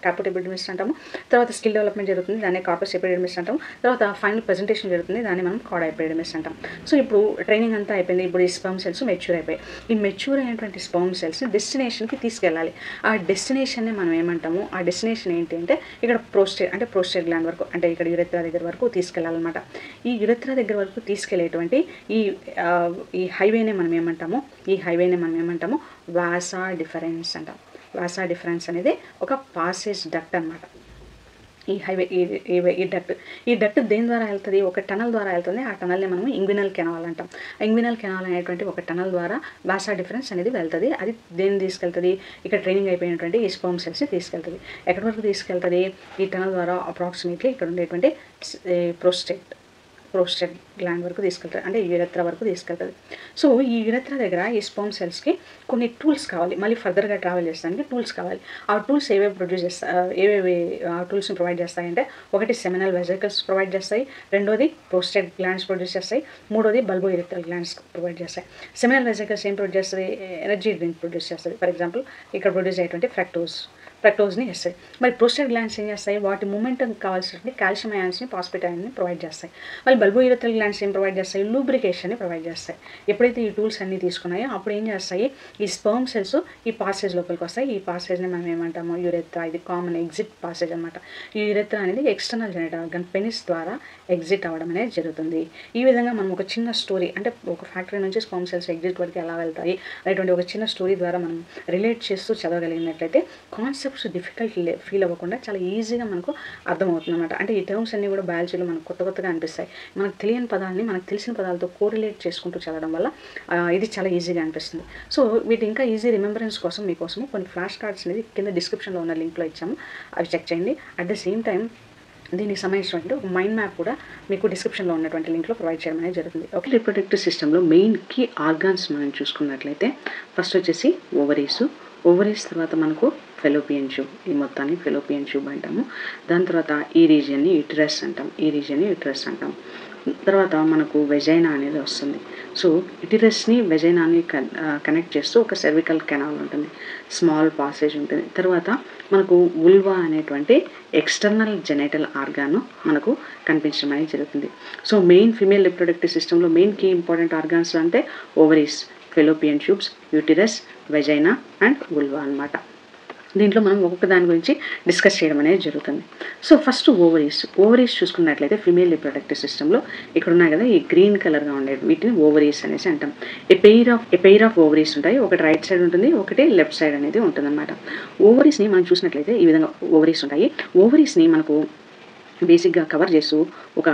క్యాపుట్ ఎపిడెమిస్ అంటాము. తర్వాత స్కిల్ డెవలప్మెంట్ జరుగుతుంది, దాన్ని కార్పస్ ఎపిడెమిస్ అంటాం. తర్వాత ఫైనల్ ప్రజెంటేషన్ జరుగుతుంది, దాన్ని మనం కాడా ఎపిడెమిస్ అంటాం. సో ఇప్పుడు ట్రైనింగ్ అంతా అయిపోయింది. ఇప్పుడు ఈ స్పర్మ్ సెల్స్ మెచ్యూర్ అయిపోయాయి. ఈ మెచ్యూర్ అయినటువంటి స్పర్మ్ సెల్స్ని డెస్టినేషన్కి తీసుకెళ్ళాలి. ఆ డెస్టినేషన్ని మనం ఏమంటాము, ఆ డెస్టినేషన్ ఏంటి అంటే ఇక్కడ ప్రోస్టేట్ గ్లాండ్ వరకు, అంటే ఇక్కడ యురెత్రా దగ్గర వరకు తీసుకెళ్ళాలన్నమాట. ఈ యురెత్రా దగ్గర వరకు తీసుకెళ్లేటువంటి ఈ హైవేనే మనం ఏమంటాము, వాసా డిఫరెన్స్ అంటాం. వాసా డిఫరెన్స్ అనేది ఒక పాసేజ్ డక్ట్ అనమాట. ఈ హైవే ఈ డక్ట్ దేని ద్వారా వెళ్తుంది, ఒక టనల్ ద్వారా వెళ్తుంది. ఆ టనల్ని మనం ఇంగ్వినల్ కెనాల్ అంటాం. ఇంగ్వినల్ కెనాల్ అనేటువంటి ఒక టనల్ ద్వారా వాసా డిఫరెన్స్ అనేది వెళ్తుంది. అది దేన్ని తీసుకెళ్తుంది, ఇక్కడ ట్రైనింగ్ అయిపోయినటువంటి ఈ స్పర్మ్ సెల్స్ని తీసుకెళ్తుంది. ఎక్కడి వరకు తీసుకెళ్తుంది, ఈ టనల్ ద్వారా అప్రాక్సిమేట్లీ ఇక్కడ ఉండేటువంటి ప్రోస్టేట్ గ్లాండ్ వరకు తీసుకెళ్తుంది, అంటే యురెత్రా వరకు తీసుకెళ్తుంది. సో ఈ యురెత్రా దగ్గర ఈ స్పర్మ్ సెల్స్కి కొన్ని టూల్స్ కావాలి, మళ్ళీ ఫర్దర్గా ట్రావెల్ చేస్తానికి టూల్స్ కావాలి. ఆ టూల్స్ ఏవేవి ఆ టూల్స్ని ప్రొవైడ్ చేస్తాయంటే, ఒకటి సెమినల్ వెజికల్స్ ప్రొవైడ్ చేస్తాయి, రెండోది ప్రోస్టేట్ గ్లాండ్స్ ప్రొడ్యూస్ చేస్తాయి, మూడోది బల్బోయిరల్ గ్లాండ్స్ ప్రొవైడ్ చేస్తాయి. సెమినల్ వెజికల్స్ ఏం ప్రొడ్యూస్ చేస్తుంది, ఎనర్జీ డ్రింక్ ప్రొడ్యూస్ చేస్తుంది. ఫర్ ఎగ్జాంపుల్ ఇక్కడ ప్రొడ్యూస్ అయ్యేటువంటి ఫ్రక్టోజ్ని ఇస్తాయి. మరి ప్రోస్టేట్ గ్లాండ్స్ ఏం చేస్తాయి, వాటి మూమెంట్కి కావాల్సినటువంటి కాల్షియం అయాన్స్ని ఫాస్ఫేట్ అయాన్ని ప్రొవైడ్ చేస్తాయి. వాళ్ళు బల్బోయూరెథ్రల్ గ్లాండ్స్ ఏం ప్రొవైడ్ చేస్తాయి, లూబ్రికేషన్ని ప్రొవైడ్ చేస్తాయి. ఎప్పుడైతే ఈ టూల్స్ అన్ని తీసుకున్నాయో అప్పుడు ఏం చేస్తాయి, ఈ స్పర్మ్ సెల్స్ ఈ పాసేజ్ లోపలికి వస్తాయి. ఈ పాసేజ్ని మనం ఏమంటాము, యూరెత్రా. ఇది కామన్ ఎగ్జిట్ పాసేజ్ అనమాట. ఈ యూరెత్రా అనేది ఎక్స్టర్నల్ జెనిటల్ ఆర్గన్ పెనిస్ ద్వారా ఎగ్జిట్ అవ్వడం అనేది జరుగుతుంది. ఈ విధంగా మనం ఒక చిన్న స్టోరీ, అంటే ఒక ఫ్యాక్టరీ నుంచి స్పర్మ్ సెల్స్ ఎగ్జిట్ వరకు ఎలా వెళ్తాయి అనేటువంటి ఒక చిన్న స్టోరీ ద్వారా మనం రిలేట్ చేస్తూ చదవగలిగినట్లయితే కాన్సెప్ట్స్ డిఫికల్ట్ ఫీల్ అవ్వకుండా చాలా ఈజీగా మనకు అర్థమవుతుంది అనమాట. అంటే ఈ టర్మ్స్ అన్నీ కూడా బయాలజీలో మనకు కొత్తగా అనిపిస్తాయి. మనకు తెలియని పదాలని మనకు తెలిసిన పదాలతో కోరిలేట్ చేసుకుంటూ చదవడం వల్ల ఇది చాలా ఈజీగా అనిపిస్తుంది. సో వీటి ఇంకా ఈజీ రిమెంబరెన్స్ కోసం మీకోసం కొన్ని ఫ్లాష్ కార్డ్స్ అనేది కింద డిస్క్రిప్షన్లో ఉన్న లింక్లో ఇచ్చాము, అవి చెక్ చేయండి. అట్ ద సేమ్ టైం దీనికి సంబంధించినటువంటి ఒక మైండ్ మ్యాప్ కూడా మీకు డిస్క్రిప్షన్లో ఉన్నటువంటి లింక్లో ప్రొవైడ్ చేయడం అనేది జరుగుతుంది. ఓకే, రిప్రొడక్టివ్ సిస్టంలో మెయిన్ కీ ఆర్గాన్స్ మనం చూసుకున్నట్లయితే ఫస్ట్ వచ్చేసి ఓవరీస్ తర్వాత మనకు ఫెలోపియన్ ట్యూబ్, ఈ మొత్తాన్ని ఫెలోపియన్ ట్యూబ్ అంటాము. దాని తర్వాత ఈ రీజియన్ని యుటరస్ అంటాం. తర్వాత మనకు వెజైనా అనేది వస్తుంది. సో యుటరస్ని వెజైనాని కనెక్ట్ చేస్తూ ఒక సెర్వికల్ కెనాల్ ఉంటుంది, స్మాల్ పాసేజ్ ఉంటుంది. తర్వాత మనకు ఉల్వా అనేటువంటి ఎక్స్టర్నల్ జెనైటల్ ఆర్గాను మనకు కనిపించడం అనేది జరుగుతుంది. సో మెయిన్ ఫీమేల్ రిప్రొడక్టివ్ సిస్టంలో మెయిన్ కీ ఇంపార్టెంట్ ఆర్గాన్స్ అంటే ovaries, fallopian tubes, uterus, vagina and vulva అనమాట. దీంట్లో మనం ఒక్కొక్క దాని గురించి డిస్కస్ చేయడం అనేది జరుగుతుంది. సో ఫస్ట్ ఓవరీస్ చూసుకున్నట్లయితే ఫీమేల్ రిప్రొడక్టివ్ సిస్టంలో ఇక్కడ ఉన్నాయి కదా, ఈ గ్రీన్ కలర్గా ఉండేది వీటిని ఓవరీస్ అనేసి అంటాం. ఏ పెయిర్ ఆఫ్ ఓవరీస్ ఉంటాయి, ఒకటి రైట్ సైడ్ ఉంటుంది, ఒకటి లెఫ్ట్ సైడ్ అనేది ఉంటుంది అనమాట. ఓవరీస్ని మనం చూసినట్లయితే ఈ విధంగా ఓవరీస్ ఉంటాయి. ఓవరీస్ని మనకు బేసిక్గా కవర్ చేస్తూ ఒక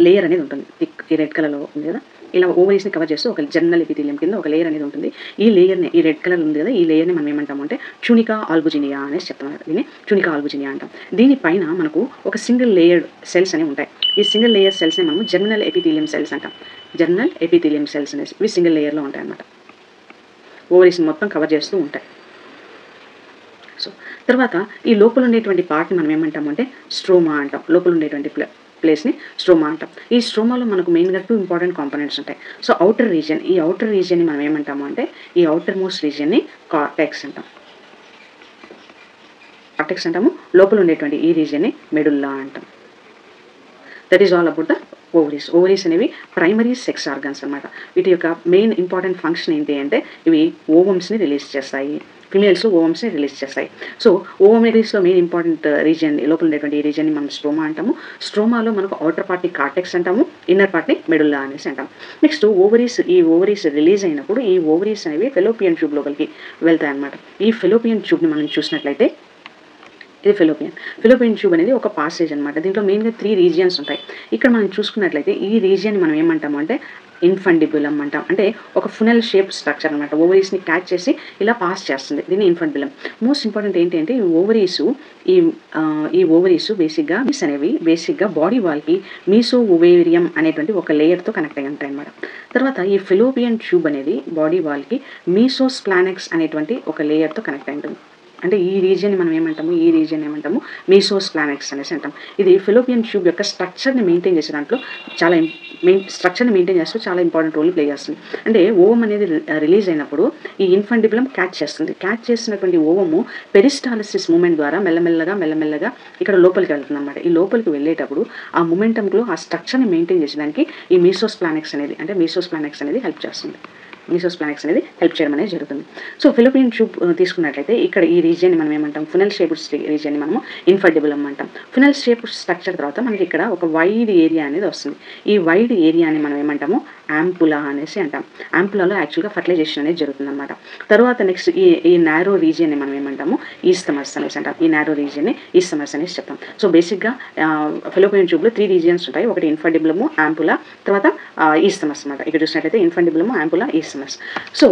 లేయర్ అనేది ఉంటుంది, థిక్, ఈ రెడ్ కలర్లో ఉంది కదా, ఇలా ఓవరీస్ని కవర్ చేస్తూ ఒక జర్నల్ ఎపిథీలియం కింద ఒక లేయర్ అనేది ఉంటుంది. ఈ లేయర్ని, ఈ రెడ్ కలర్ ఉంది కదా, ఈ లేయర్ని మనం ఏమంటాము అంటే ట్యూనికా ఆల్బుజినియా అనేసి చెప్తాం. దీన్ని ట్యూనికా ఆల్బుజినియా అంటాం. దీనిపైన మనకు ఒక సింగిల్ లేయర్డ్ సెల్స్ అనేవి ఉంటాయి. ఈ సింగిల్ లేయర్ సెల్స్ని మనం జర్నల్ ఎపిథీలియం సెల్స్ అంటాం. జర్నల్ ఎపిథీలియం సెల్స్ అనేసి ఇవి సింగిల్ లేయర్లో ఉంటాయి అన్నమాట. ఓవరీస్ని మొత్తం కవర్ చేస్తూ ఉంటాయి. సో తర్వాత ఈ లోపల ఉండేటువంటి పార్ట్ని మనం ఏమంటాము అంటే స్ట్రోమా అంటాం. లోపల ఉండేటువంటి ప్లేస్ని స్ట్రోమా అంటాం. ఈ స్ట్రోమాలో మనకు మెయిన్గా 2 ఇంపార్టెంట్ కాంపోనెంట్స్ ఉంటాయి. సో అవుటర్ రీజియన్, ఈ అవుటర్ రీజియన్ని మనం ఏమంటాము అంటే ఈ అవుటర్ మోస్ట్ రీజియన్ని కార్టెక్స్ అంటాము. లోపల ఉండేటువంటి ఈ రీజియన్ని మెడుల్లా అంటాం. That is all about the ovaries అనేవి ప్రైమరీ సెక్స్ ఆర్గన్స్ అనమాట. వీటి యొక్క మెయిన్ ఇంపార్టెంట్ ఫంక్షన్ ఏంటి అంటే ఇవి ఓవమ్స్ని రిలీజ్ చేస్తాయి. ఫిమేల్స్ ఓవమ్స్ని రిలీజ్ చేస్తాయి. సో ఓవమేరీస్లో మెయిన్ ఇంపార్టెంట్ రీజియన్, లోపల ఉండేటువంటి ఈ రీజియన్ని మనం స్ట్రోమా అంటాము. స్ట్రోమాలో మనకు అవుటర్ పార్ట్ని కార్టెక్స్ అంటాము, ఇన్నర్ పార్ట్ని మెడుల్లా అనేసి అంటాం. నెక్స్ట్ ఈ ఓవరీస్ రిలీజ్ అయినప్పుడు ఈ ఓవరీస్ అనేవి ఫెలోపియన్ ట్యూబ్ లోపలికి వెళ్తాయి అన్నమాట. ఈ ఫెలోపియన్ ట్యూబ్ని మనం చూసినట్లయితే ఇది ఫెలోపియన్ ట్యూబ్ అనేది ఒక పాసేజ్ అనమాట. దీంట్లో మెయిన్గా 3 రీజియన్స్ ఉంటాయి. ఇక్కడ మనం చూసుకున్నట్లయితే ఈ రీజియన్ మనం ఏమంటాము అంటే ఇన్ఫండిబులం అంటాం. అంటే ఒక ఫునెల్ షేప్ స్ట్రక్చర్ అనమాట. ఓవరీస్ని క్యాచ్ చేసి ఇలా పాస్ చేస్తుంది, దీన్ని ఇన్ఫండిబులం. మోస్ట్ ఇంపార్టెంట్ ఏంటి అంటే ఈ ఓవరీసు బేసిక్గా బాడీ వాల్కి మీసో ఓవేరియం అనేటువంటి ఒక లేయర్తో కనెక్ట్ అయి ఉంటాయి అనమాట. తర్వాత ఈ ఫెలోపియన్ ట్యూబ్ అనేది బాడీ వాల్కి మీసోస్ప్లానెక్స్ అనేటువంటి ఒక లేయర్తో కనెక్ట్ అయి ఉంటుంది. అంటే ఈ రీజియన్ని మనం ఏమంటాము మీసోస్ప్లానెక్స్ అనేసి అంటాం. ఇది ఫెలోపియన్ ట్యూబ్ యొక్క స్ట్రక్చర్ని మెయింటైన్ చేసే దాంట్లో చాలా ఇంపార్టెంట్ రోల్ ప్లే చేస్తుంది. అంటే ఓవం అనేది రిలీజ్ అయినప్పుడు ఈ ఇన్ఫండిబులం క్యాచ్ చేస్తున్నటువంటి ఓవము పెరిస్టాలిసిస్ మూమెంట్ ద్వారా మెల్లమెల్లగా ఇక్కడ లోపలికి వెళ్తుంది అనమాట. ఈ లోపలికి వెళ్ళేటప్పుడు ఆ మూమెంటంలో ఆ స్ట్రక్చర్ని మెయింటైన్ చేసేదానికి ఈ మీసోస్ప్లానెక్స్ అనేది హెల్ప్ చేస్తుంది. హెల్ప్ చేయడం అనేది జరుగుతుంది. సో ఫెలోపియన్ ట్యూబ్ తీసుకున్నట్లయితే ఇక్కడ ఈ రీజియన్ని మనం ఏమంటాం, ఫునెల్ షేప్డ్ రీజియన్ని మనము ఇన్ఫండిబులం అంటాం. ఫునెల్ షేప్డ్ స్ట్రక్చర్ తర్వాత మనకి ఇక్కడ ఒక వైడ్ ఏరియా అనేది వస్తుంది. ఈ వైడ్ ఏరియాని మనం ఏమంటాము యాంపులా అనేసి అంటాం. యాంపులాలో యాక్చువల్గా ఫర్టిలైజేషన్ అనేది జరుగుతుంది అనమాట. తర్వాత నెక్స్ట్ ఈ నారో రీజియన్ని మనం ఏమంటాము ఈస్తమస్ అనేసి అంటాం. ఈ నారో రీజియన్ని ఈస్తమస్ అనేసి చెప్తాం. సో బేసిక్గా ఫెలోపియన్ ట్యూబ్లో 3 రీజియన్స్ ఉంటాయి. ఒకటి ఇన్ఫండిబులము, యాంపులా, తర్వాత ఈస్తమస్ అనమాట. ఇక్కడ చూసినట్లయితే ఇన్ఫండిబులము, యాంపులా, ఈస్తమస్. సో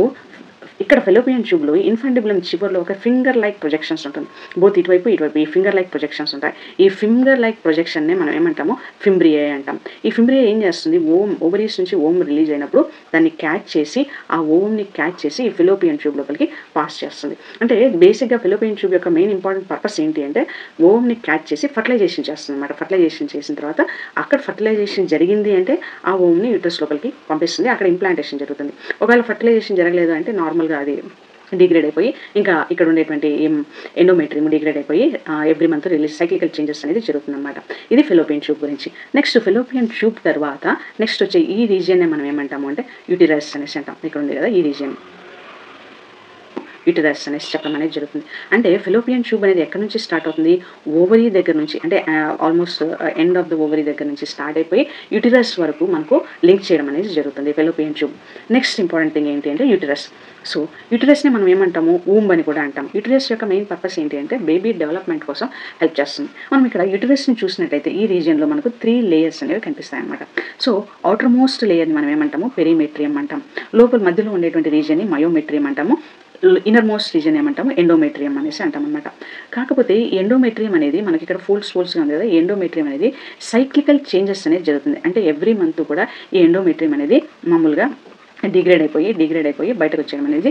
ఇక్కడ ఫెలోపియన్ ట్యూబ్లో ఇన్ఫండిబులం చివర్లో ఒక ఫింగర్ లైక్ ప్రొజెక్షన్స్ ఉంటుంది. బోత్ ఇటువైపు ఈ ఫింగర్ లైక్ ప్రొజెక్షన్స్ ఉంటాయి. ఈ ఫింగర్ లైక్ ప్రొజెక్షన్నే మనం ఏమంటాము ఫింబ్రియే అంటాం. ఈ ఫింబ్రియే ఏం చేస్తుంది, ఓవరీస్ నుంచి ఓమ్ రిలీజ్ అయినప్పుడు దాన్ని క్యాచ్ చేసి ఆ ఓమ్ని క్యాచ్ చేసి ఈ ఫెలోపియన్ ట్యూబ్ లోపలికి పాస్ చేస్తుంది. అంటే బేసిక్గా ఫెలోపియన్ ట్యూబ్ యొక్క మెయిన్ ఇంపార్టెంట్ పర్పస్ ఏంటి అంటే ఓమ్ని క్యాచ్ చేసి ఫర్టిలైజేషన్ చేస్తుంది అనమాట. ఫర్టిలైజేషన్ చేసిన తర్వాత అక్కడ ఫర్టిలైజేషన్ జరిగింది అంటే ఆ ఓమ్ని యూట్రస్ లోపలికి పంపిస్తుంది, అక్కడ ఇంప్లాంటేషన్ జరుగుతుంది. ఒకవేళ ఫర్టిలైజేషన్ జరగలేదు అంటే నార్మల్గా అది డిగ్రేడ్ అయిపోయి ఇంకా ఇక్కడ ఉండేటువంటి ఎండోమెట్రియం డిగ్రేడ్ అయిపోయి every month release cyclical changes అనేది జరుగుతుందన్నమాట. ఇది ఫెలోపియన్ ట్యూబ్ గురించి. నెక్స్ట్ ఫెలోపియన్ ట్యూబ్ తర్వాత నెక్స్ట్ వచ్చే ఈ రీజియన్నే మనం ఏమంటాము అంటే యూటిరస్ అనేసి అంటాం. ఇక్కడ ఉంది కదా ఈ రీజియన్ యూటిరస్ అనేసి చెప్పడం అనేది జరుగుతుంది. అంటే ఫెలోపియన్ ట్యూబ్ అనేది ఎక్కడి నుంచి స్టార్ట్ అవుతుంది, ఓవరీ దగ్గర నుంచి, అంటే almost end of the ovary దగ్గర నుంచి స్టార్ట్ అయిపోయి యూటిరస్ వరకు మనకు లింక్ చేయడం అనేది జరుగుతుంది fallopian tube. Next important thing ఏంటి అంటే యూటిరస్. సో యూటిరస్ని మనం ఏమంటాము, ఊంబ్ అని కూడా అంటాం. యూటిరస్ యొక్క మెయిన్ పర్పస్ ఏంటి అంటే బేబీ డెవలప్మెంట్ కోసం హెల్ప్ చేస్తుంది. మనం ఇక్కడ యూటిరస్ని చూసినట్టయితే ఈ రీజియన్లో మనకు 3 లేయర్స్ అనేవి కనిపిస్తాయి అన్నమాట. సో అవుటర్ మోస్ట్ లేయర్ని మనం ఏమంటాము, పెరిమెట్రియం అంటాం. లోపల మధ్యలో ఉండేటువంటి రీజియన్ని మయోమెట్రియం అంటాము. ఇన్నర్ మోస్ట్ రీజన్ ఏమంటాము, ఎండోమెట్రియం అనేసి అంటాం అనమాట. కాకపోతే ఈ ఎండోమెట్రియం అనేది మనకి ఇక్కడ ఫోల్డ్స్గా ఉంది కదా, ఎండోమెట్రియం అనేది సైక్లికల్ చేంజెస్ అనేది జరుగుతుంది. అంటే ఎవ్రీ మంత్ కూడా ఈ ఎండోమెట్రియం అనేది మామూలుగా డిగ్రేడ్ అయిపోయి బయటకు వచ్చేయడం అనేది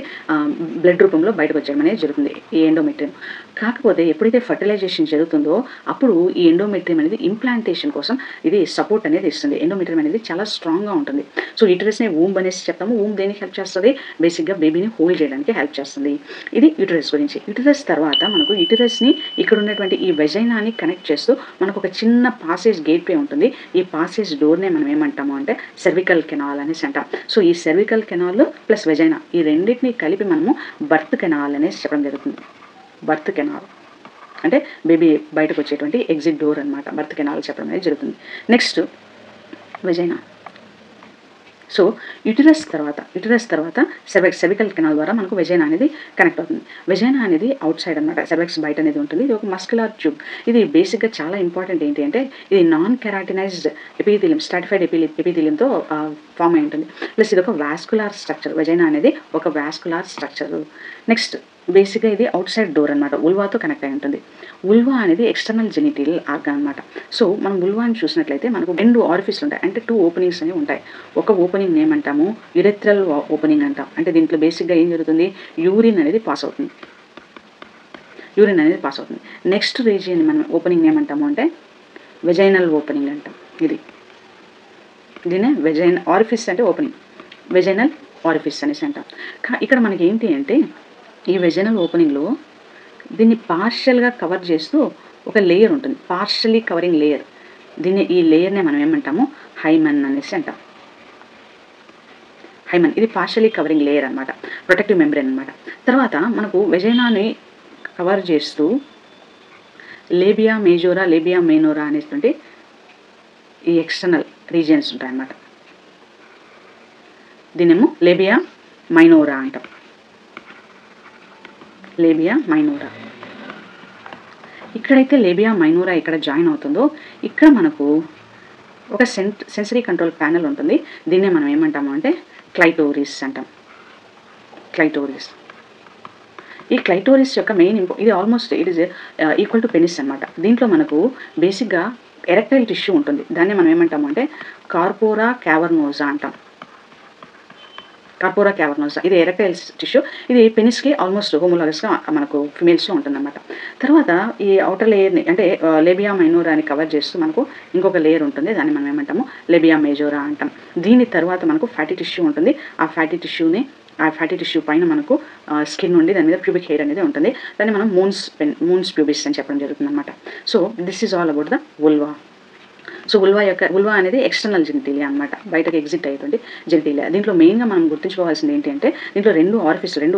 బ్లడ్ రూపంలో బయటకు వచ్చేయడం అనేది జరుగుతుంది ఈ ఎండోమెట్రియం. కాకపోతే ఎప్పుడైతే ఫర్టిలైజేషన్ జరుగుతుందో అప్పుడు ఈ ఎండోమెట్రియం అనేది ఇంప్లాంటేషన్ కోసం ఇది సపోర్ట్ అనేది ఇస్తుంది. ఎండోమెట్రియం అనేది చాలా స్ట్రాంగ్గా ఉంటుంది. సో యూటరస్ని ఊంబ్ అనేసి చెప్తాము. ఊంబ్ దేనికి హెల్ప్ చేస్తుంది, బేసిక్గా బేబీని హోల్డ్ చేయడానికి హెల్ప్ చేస్తుంది. ఇది యూటరస్ గురించి. యూటరస్ తర్వాత మనకు యూటరస్ని ఇక్కడ ఉన్నటువంటి ఈ వెజైనాని కనెక్ట్ చేస్తూ మనకు ఒక చిన్న పాసేజ్ గేట్వే ఉంటుంది. ఈ పాసేజ్ డోర్నే మనం ఏమంటాము అంటే సెర్వికల్ కెనాల్ అనేసి అంటాం. సో ఈ సెర్వికల్ కెనాల్ ప్లస్ వెజైనా ఈ రెండింటిని కలిపి మనము బర్త్ కెనాల్ అనేసి చెప్పడం జరుగుతుంది. బర్త్ కెనాల్ అంటే బేబీ బయటకు వచ్చేటువంటి ఎగ్జిట్ డోర్ అనమాట. బర్త్ కెనాల్ చెప్పడం అనేది జరుగుతుంది. Next vagina. సో యూటిరస్ తర్వాత సెర్వికల్ కెనాల్ ద్వారా మనకు వెజైనా అనేది కనెక్ట్ అవుతుంది. వెజైనా అనేది అవుట్ సైడ్ అనమాట, సెర్విక్స్ బయట అనేది ఉంటుంది. ఇది ఒక మస్కులర్ ట్యూబ్. ఇది బేసిక్గా చాలా ఇంపార్టెంట్ ఏంటి అంటే ఇది నాన్ కెరాటినైజ్డ్ ఎపిథీలియం, స్ట్రాటిఫైడ్ ఎపిథీలియంతో ఫామ్ అయి ఉంటుంది. ప్లస్ ఇది ఒక వాస్కులార్ స్ట్రక్చర్. వెజైనా అనేది ఒక వాస్కులార్ స్ట్రక్చర్. నెక్స్ట్ బేసిక్గా ఇది అవుట్ సైడ్ డోర్ అనమాట, ఉల్వాతో కనెక్ట్ అయి ఉంటుంది. ఉల్వా అనేది ఎక్స్టర్నల్ జెనిటల్ ఆర్గాన్ అనమాట. సో మనం ఉల్వాని చూసినట్లయితే మనకు 2 ఆరిఫిస్లు ఉంటాయి, అంటే 2 ఓపెనింగ్స్ అనేవి ఉంటాయి. ఒక ఓపెనింగ్ ఏమంటాము, యురెథ్రల్ ఓపెనింగ్ అంటాం. అంటే దీంట్లో బేసిక్గా ఏం జరుగుతుంది, యూరిన్ అనేది పాస్ అవుతుంది. నెక్స్ట్ రీజియన్ మనం ఓపెనింగ్ ఏమంటాము అంటే వెజైనల్ ఓపెనింగ్ అంటాం. దీనే ఆరిఫిస్ అంటే ఓపెనింగ్, వెజైనల్ ఆరిఫిస్ అనేసి అంటాం. ఇక్కడ మనకి ఏంటి అంటే ఈ వెజైనల్ ఓపెనింగ్లో దీన్ని పార్షియల్గా కవర్ చేస్తూ ఒక లేయర్ ఉంటుంది, పార్షియలీ కవరింగ్ లేయర్. ఈ లేయర్నే మనం ఏమంటాము, హైమన్ అనేసి అంటాం. హైమన్ ఇది పార్షియలీ కవరింగ్ లేయర్ అనమాట, ప్రొటెక్టివ్ మెంబ్రేన్ అనమాట. తర్వాత మనకు వెజైనాని కవర్ చేస్తూ లేబియా మేజోరా, లేబియా మైనోరా అనేటువంటి ఈ ఎక్స్టర్నల్ రీజియన్స్ ఉంటాయన్నమాట. దీనేమో లేబియా మైనోరా అంటాం. లేబియా మైనోరా. ఇక్కడైతే లేబియా మైనోరా ఇక్కడ జాయిన్ అవుతుందో ఇక్కడ మనకు ఒక సెన్సరీ కంట్రోల్ ప్యానెల్ ఉంటుంది. దీన్నే మనం ఏమంటాము అంటే క్లైటోరిస్ అంటాం. క్లైటోరిస్. ఈ క్లైటోరిస్ యొక్క మెయిన్ ఇది almost it is equal to penis అనమాట. దీంట్లో మనకు బేసిక్గా ఎరెక్టైల్ టిష్యూ ఉంటుంది. దాన్ని మనం ఏమంటాము అంటే కార్పోరా క్యావర్నోజా అంటాం. కార్పోరా క్యావర్నోజా ఇది ఎరెక్టైల్ టిష్యూ. ఇది పెనిస్కి ఆల్మోస్ట్ హోమోలాగస్గా మనకు ఫిమేల్స్లో ఉంటుందన్నమాట. తర్వాత ఈ అవుటర్ లేయర్ని అంటే లేబియా మైనోరాని కవర్ చేస్తూ మనకు ఇంకొక లేయర్ ఉంటుంది. దాన్ని మనం ఏమంటాము లేబియా మేజోరా అంటాం. దీని తర్వాత మనకు ఫ్యాటీ టిష్యూ ఉంటుంది. ఆ ఫ్యాటీ టిష్యూ పైన మనకు స్కిన్ ఉండి దాని మీద ప్యూబిక్ హెయిర్ అనేది ఉంటుంది. దాన్ని మనం మూన్స్ ప్యూబిస్ అని చెప్పడం జరుగుతుంది అనమాట. So this is all about the vulva. So vulva అనేది ఎక్స్టర్నల్ జెనిటీలియా అనమాట, బయటకు ఎగ్జిట్ అయ్యేటువంటి జెనిటీలియా. దీంట్లో మెయిన్గా మనం గుర్తుంచుకోవాల్సింది ఏంటి అంటే దీంట్లో 2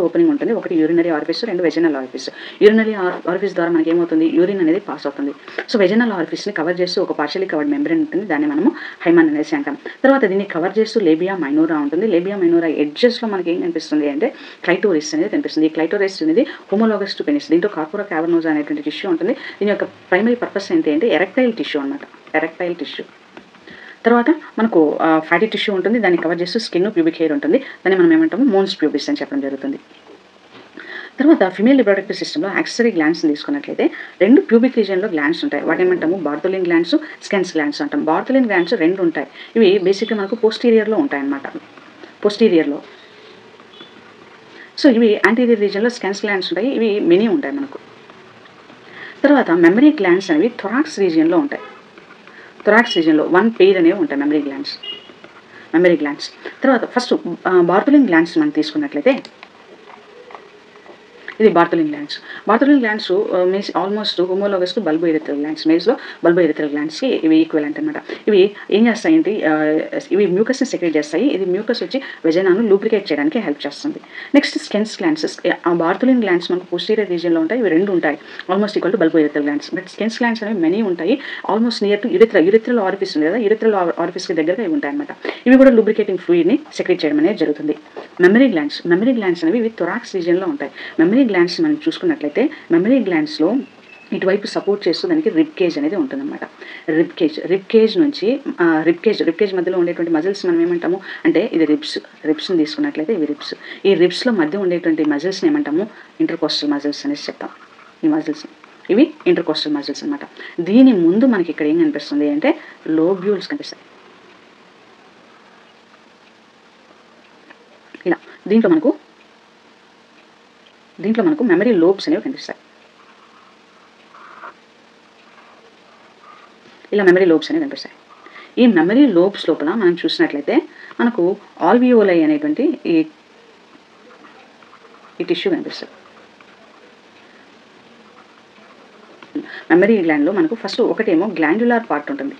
ఓపెనింగ్ ఉంటుంది. ఒకటి యూరినరీ ఆరిఫిస్, 2 వెజైనల్ ఆరిఫిస్. యూరినరీ ఆరిఫిస్ ద్వారా మనకి ఏమవుతుంది, యూరిన్ అనేది పాస్ అవుతుంది. సో వెజైనల్ ఆరిఫిస్ని కవర్ చేస్తూ ఒక పార్షియలీ కవర్డ్ మెంబ్రేన్ ఉంటుంది. దాన్ని మనము హైమన్ అనేసి అంటాం. తర్వాత దీన్ని కవర్ చేస్తూ లేబియా మైనోరా ఉంటుంది. లేబియా మైనోరా ఎడ్జెస్లో మనకి ఏం కనిపిస్తుంది అంటే క్లైటోరిస్ అనేది కనిపిస్తుంది. ఈ క్లైటోరిస్ అనేది హోమోలాగస్ టు పెనిస్. దీంట్లో కార్పోరా క్యావర్నోజా అనేటువంటి టిష్యూ ఉంటుంది. దీని యొక్క ప్రైమరీ పర్పస్ ఏంటి అంటే ఎరెక్టైల్ టిష్యూ అనమాట, ఎరెక్టైల్ టిష్యూ. తర్వాత మనకు ఫ్యాటీ టిష్యూ ఉంటుంది. దాన్ని కవర్ చేస్తూ స్కిన్, ప్యూబిక్ హెయిర్ ఉంటుంది. దాన్ని మనం ఏమంటాము మోన్స్ ప్యూబిస్ అని చెప్పడం జరుగుతుంది. తర్వాత ఫిమేల్ రిప్రొడక్టివ్ సిస్టంలో యాక్సెసరీ గ్లాండ్స్ని తీసుకున్నట్లయితే 2 ప్యూబిక్ రీజియన్లో గ్లాండ్స్ ఉంటాయి. వాటి ఏమంటాము బార్తోలిన్ గ్లాండ్స్, స్కెన్స్ గ్లాండ్స్ అంటాం. బార్తోలిన్ గ్లాండ్స్ 2 ఉంటాయి. ఇవి బేసిక్గా మనకు పోస్టీరియర్లో ఉంటాయి అన్నమాట, పోస్టీరియర్లో. సో ఇవి యాంటీరియర్ రీజియన్లో స్కెన్స్ గ్లాండ్స్ ఉంటాయి. ఇవి మెనీ ఉంటాయి మనకు. తర్వాత మెమరీ గ్లాండ్స్ అనేవి థొరాక్స్ రీజియన్లో ఉంటాయి. థొరాక్స్ రీజియన్లో 1 పెయిర్ అనేవి ఉంటాయి మెమరీ గ్లాండ్స్. తర్వాత ఫస్ట్ బార్తోలిన్ గ్లాండ్స్ మనం తీసుకున్నట్లయితే ఇది బార్తలిన్ glands. Bartholin glands means almost homologous to bulbourethral glands. మేల్స్లో బల్బో ఎరిథ్రల్ గ్లాండ్స్కి ఇవి ఈక్వలెంట్ అనమాట. ఇవి ఏం చేస్తాయంటే ఇవి మ్యూకస్ని సెక్రెట్ చేస్తాయి. ఇది మ్యూకస్ వచ్చి వెజైనాను లూబ్రికేట్ చేయడానికి హెల్ప్ చేస్తుంది. Next Skene's glands. Bartholin glands మనకు పోస్టీరియర్ రీజియన్లో ఉంటాయి. ఇవి రెండు ఉంటాయి almost equal to bulbourethral glands. But Skene's glands అనేవి మెనీ ఉంటాయి almost near to urethral orifice ఉంది కదా, యురిథ్రల్ ఆరిఫిస్కి దగ్గరగా ఇవి ఉంటాయి అనమాట. ఇవి కూడా లూబ్రికేటింగ్ ఫ్లూయిడ్ని సెక్రెట్ చేయడం అనేది జరుగుతుంది. మెమరీ గ్లాండ్స్ అనేవి ఇవి థొరాక్స్ రీజియన్లో ఉంటాయి. మెమరీ గ్లాండ్స్ మనం చూసుకున్నట్లయితే మెమరీ గ్లాండ్స్లో ఇటువైపు సపోర్ట్ చేస్తూ దానికి రిబ్ కేజ్ అనేది ఉంటుందన్నమాట. రిబ్ కేజ్ మధ్యలో ఉండేటువంటి మజిల్స్ మనం ఏమంటాము అంటే ఇది రిబ్స్ని తీసుకున్నట్లయితే ఇవి రిబ్స్. ఈ రిబ్స్లో మధ్య ఉండేటువంటి మజిల్స్ని ఏమంటాము ఇంటర్కోస్టల్ మజిల్స్ అనేసి చెప్తాం. ఈ మజిల్స్ ఇవి ఇంటర్కోస్టల్ మజిల్స్ అనమాట. దీని ముందు మనకి ఇక్కడ ఏం కనిపిస్తుంది అంటే లోబ్యూల్స్ కనిపిస్తాయి. ఇలా దీంట్లో మనకు మెమరీ లోబ్స్ అనేవి కనిపిస్తాయి. ఇలా మెమరీ లోబ్స్ అనేవి కనిపిస్తాయి. ఈ మెమరీ లోబ్స్ లోపల మనం చూసినట్లయితే మనకు ఆల్వియోలై అనేటువంటి ఈ టిష్యూ కనిపిస్తుంది. మెమరీ గ్లాండ్లో మనకు ఫస్ట్ ఒకటేమో గ్లాండ్యులార్ పార్ట్ ఉంటుంది.